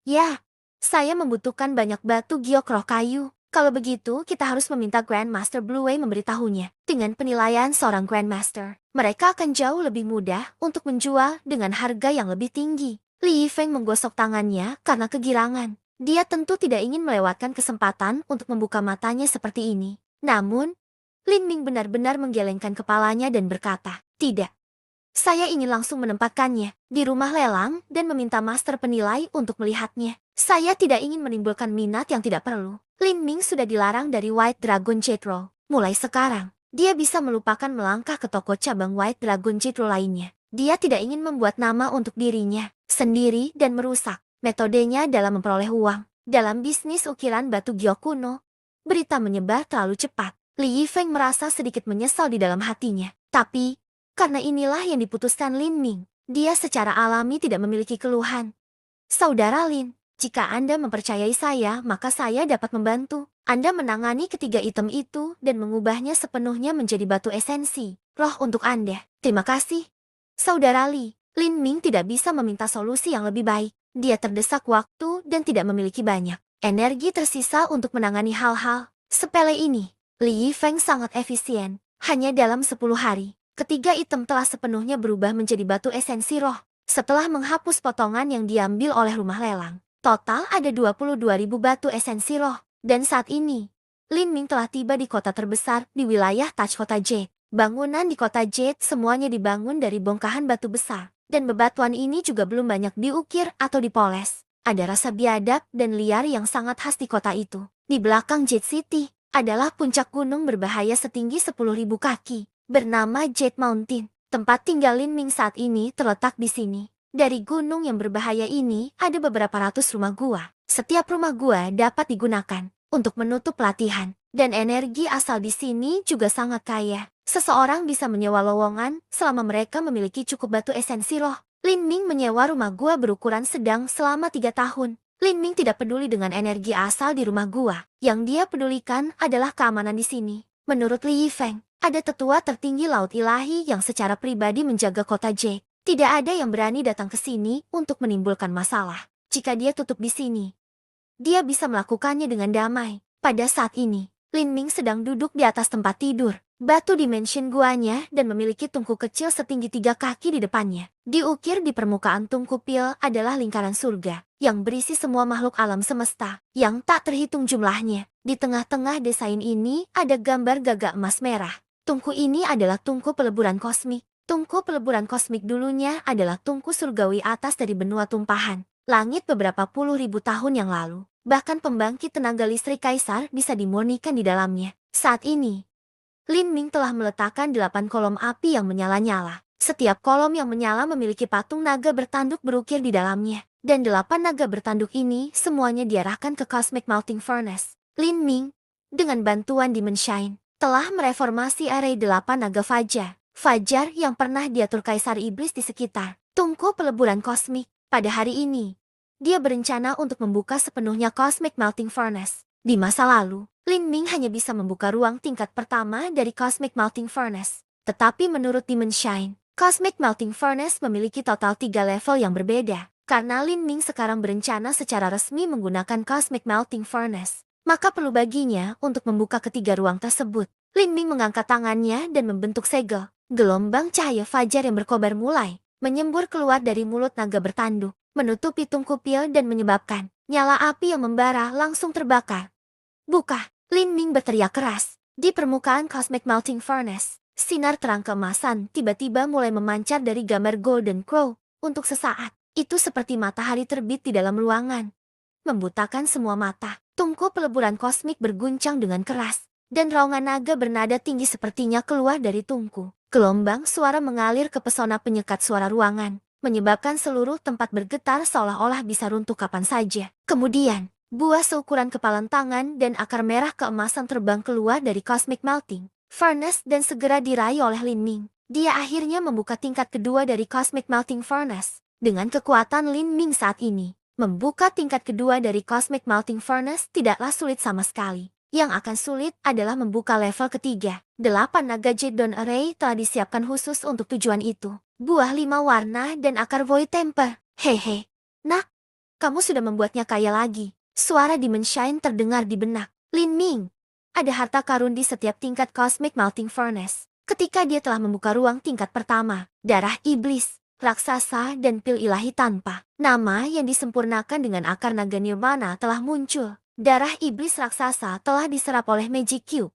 "Ya, saya membutuhkan banyak batu giok roh kayu. Kalau begitu, kita harus meminta Grandmaster Blue Wei memberitahunya. Dengan penilaian seorang Grandmaster, mereka akan jauh lebih mudah untuk menjual dengan harga yang lebih tinggi." Li Yifeng menggosok tangannya karena kegirangan. Dia tentu tidak ingin melewatkan kesempatan untuk membuka matanya seperti ini. Namun, Lin Ming benar-benar menggelengkan kepalanya dan berkata, "Tidak. Saya ingin langsung menempatkannya di rumah lelang dan meminta master penilai untuk melihatnya. Saya tidak ingin menimbulkan minat yang tidak perlu. Lin Ming sudah dilarang dari White Dragon Jade Roll. Mulai sekarang, dia bisa melupakan melangkah ke toko cabang White Dragon Jade Roll lainnya. Dia tidak ingin membuat nama untuk dirinya sendiri dan merusak metodenya dalam memperoleh uang. Dalam bisnis ukiran batu giok kuno, berita menyebar terlalu cepat. Li Yifeng merasa sedikit menyesal di dalam hatinya. Tapi, karena inilah yang diputuskan Lin Ming, dia secara alami tidak memiliki keluhan. Saudara Lin, jika Anda mempercayai saya, maka saya dapat membantu. Anda menangani ketiga item itu dan mengubahnya sepenuhnya menjadi batu esensi roh untuk Anda. Terima kasih. Saudara Li, Lin Ming tidak bisa meminta solusi yang lebih baik. Dia terdesak waktu dan tidak memiliki banyak energi tersisa untuk menangani hal-hal sepele ini. Li Yifeng sangat efisien. Hanya dalam 10 hari, ketiga item telah sepenuhnya berubah menjadi batu esensi roh. Setelah menghapus potongan yang diambil oleh rumah lelang, total ada 22.000 batu esensi roh. Dan saat ini, Lin Ming telah tiba di kota terbesar di wilayah Taj Kota Jade. Bangunan di kota Jade semuanya dibangun dari bongkahan batu besar. Dan bebatuan ini juga belum banyak diukir atau dipoles. Ada rasa biadab dan liar yang sangat khas di kota itu. Di belakang Jade City, adalah puncak gunung berbahaya setinggi 10.000 kaki, bernama Jade Mountain. Tempat tinggal Lin Ming saat ini terletak di sini. Dari gunung yang berbahaya ini, ada beberapa ratus rumah gua. Setiap rumah gua dapat digunakan untuk menutup latihan. Dan energi asal di sini juga sangat kaya. Seseorang bisa menyewa lowongan selama mereka memiliki cukup batu esensi roh. Lin Ming menyewa rumah gua berukuran sedang selama 3 tahun. Lin Ming tidak peduli dengan energi asal di rumah gua. Yang dia pedulikan adalah keamanan di sini. Menurut Li Yifeng, ada tetua tertinggi Laut Ilahi yang secara pribadi menjaga kota Jade. Tidak ada yang berani datang ke sini untuk menimbulkan masalah. Jika dia tutup di sini, dia bisa melakukannya dengan damai. Pada saat ini, Lin Ming sedang duduk di atas tempat tidur batu dimension guanya dan memiliki tungku kecil setinggi 3 kaki di depannya. Diukir di permukaan tungku pil adalah lingkaran surga yang berisi semua makhluk alam semesta yang tak terhitung jumlahnya. Di tengah-tengah desain ini ada gambar gagak emas merah. Tungku ini adalah tungku peleburan kosmik. Tungku peleburan kosmik dulunya adalah tungku surgawi atas dari benua tumpahan langit beberapa puluh ribu tahun yang lalu. Bahkan pembangkit tenaga listrik kaisar bisa dimurnikan di dalamnya. Saat ini, Lin Ming telah meletakkan 8 kolom api yang menyala-nyala. Setiap kolom yang menyala memiliki patung naga bertanduk berukir di dalamnya. Dan 8 naga bertanduk ini semuanya diarahkan ke Cosmic Melting Furnace. Lin Ming, dengan bantuan Demon Shine, telah mereformasi array 8 naga fajar. Fajar yang pernah diatur Kaisar Iblis di sekitar tungku peleburan kosmik. Pada hari ini, dia berencana untuk membuka sepenuhnya Cosmic Melting Furnace. Di masa lalu, Lin Ming hanya bisa membuka ruang tingkat pertama dari Cosmic Melting Furnace. Tetapi menurut Demon Shine, Cosmic Melting Furnace memiliki total 3 level yang berbeda. Karena Lin Ming sekarang berencana secara resmi menggunakan Cosmic Melting Furnace, maka perlu baginya untuk membuka ketiga ruang tersebut. Lin Ming mengangkat tangannya dan membentuk segel. Gelombang cahaya fajar yang berkobar mulai menyembur keluar dari mulut naga bertanduk, menutupi tungku pil dan menyebabkan nyala api yang membara langsung terbakar. Buka! Lin Ming berteriak keras. Di permukaan Cosmic Melting Furnace, sinar terang keemasan tiba-tiba mulai memancar dari gambar Golden Crow. Untuk sesaat, itu seperti matahari terbit di dalam ruangan, membutakan semua mata. Tungku peleburan kosmik berguncang dengan keras, dan raungan naga bernada tinggi sepertinya keluar dari tungku. Gelombang suara mengalir ke pesona penyekat suara ruangan, menyebabkan seluruh tempat bergetar seolah-olah bisa runtuh kapan saja. Kemudian, buah seukuran kepalan tangan dan akar merah keemasan terbang keluar dari Cosmic Melting Furnace dan segera diraih oleh Lin Ming. Dia akhirnya membuka tingkat kedua dari Cosmic Melting Furnace. Dengan kekuatan Lin Ming saat ini, membuka tingkat kedua dari Cosmic Melting Furnace tidaklah sulit sama sekali. Yang akan sulit adalah membuka level ketiga. 8 naga Jade Dawn Array telah disiapkan khusus untuk tujuan itu. Buah 5 warna dan akar Void Temper. Hehe. Nak, kamu sudah membuatnya kaya lagi. Suara Demon Shine terdengar di benak Lin Ming. Ada harta karun di setiap tingkat Cosmic Melting Furnace. Ketika dia telah membuka ruang tingkat pertama, darah iblis, raksasa dan pil ilahi tanpa nama yang disempurnakan dengan akar naga nirmana telah muncul. Darah iblis raksasa telah diserap oleh Magic Cube.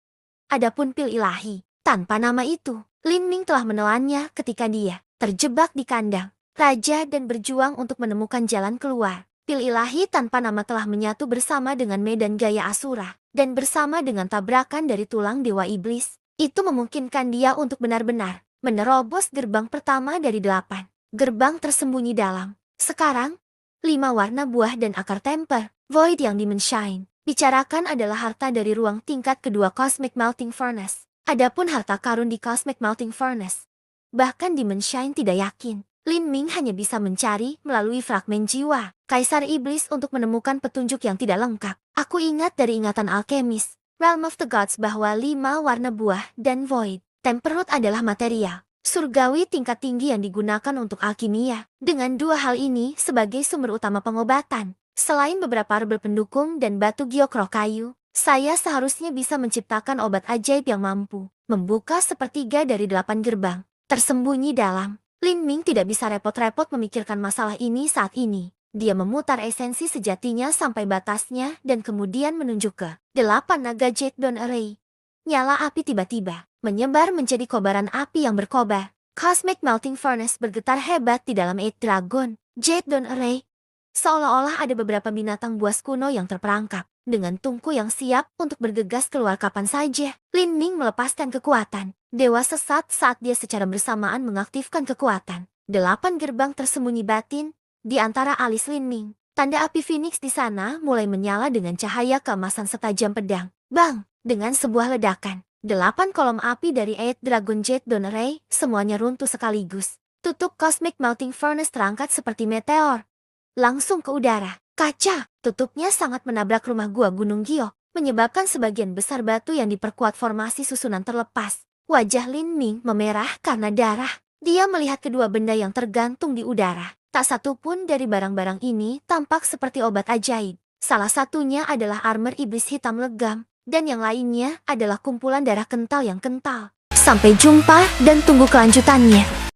Adapun pil ilahi tanpa nama itu, Lin Ming telah menelannya ketika dia terjebak di kandang raja dan berjuang untuk menemukan jalan keluar. Pil ilahi tanpa nama telah menyatu bersama dengan medan gaya Asura, dan bersama dengan tabrakan dari tulang dewa iblis. Itu memungkinkan dia untuk benar-benar menerobos gerbang pertama dari 8. Gerbang tersembunyi dalam. Sekarang, 5 warna buah dan akar temper, void yang dimenshine. Bicarakan adalah harta dari ruang tingkat kedua Cosmic Melting Furnace. Adapun harta karun di Cosmic Melting Furnace, bahkan Dimenshine tidak yakin. Lin Ming hanya bisa mencari melalui fragmen jiwa Kaisar Iblis untuk menemukan petunjuk yang tidak lengkap. Aku ingat dari ingatan alkemis Realm of the Gods bahwa 5 warna buah dan void temperate adalah material surgawi tingkat tinggi yang digunakan untuk alkimia. Dengan dua hal ini sebagai sumber utama pengobatan, selain beberapa herbal pendukung dan batu giok roh kayu, saya seharusnya bisa menciptakan obat ajaib yang mampu membuka sepertiga dari 8 gerbang tersembunyi dalam. Lin Ming tidak bisa repot-repot memikirkan masalah ini saat ini. Dia memutar esensi sejatinya sampai batasnya dan kemudian menunjuk ke 8 naga Jade Dawn Array. Nyala api tiba-tiba menyebar menjadi kobaran api yang berkobar. Cosmic Melting Furnace bergetar hebat di dalam Eight Dragon Jade Dawn Array. Seolah-olah ada beberapa binatang buas kuno yang terperangkap dengan tungku yang siap untuk bergegas keluar kapan saja. Lin Ming melepaskan kekuatan dewa sesat saat dia secara bersamaan mengaktifkan kekuatan 8 gerbang tersembunyi batin di antara alis Lin Ming. Tanda api Phoenix di sana mulai menyala dengan cahaya keemasan setajam pedang. Bang! Dengan sebuah ledakan, 8 kolom api dari Eight Dragon Jade Dawn Array semuanya runtuh sekaligus. Tutup Cosmic Melting Furnace terangkat seperti meteor langsung ke udara. Kaca, tutupnya sangat menabrak rumah gua Gunung Giok, menyebabkan sebagian besar batu yang diperkuat formasi susunan terlepas. Wajah Lin Ming memerah karena darah. Dia melihat kedua benda yang tergantung di udara. Tak satu pun dari barang-barang ini tampak seperti obat ajaib. Salah satunya adalah armor iblis hitam legam, dan yang lainnya adalah kumpulan darah kental yang kental. Sampai jumpa dan tunggu kelanjutannya.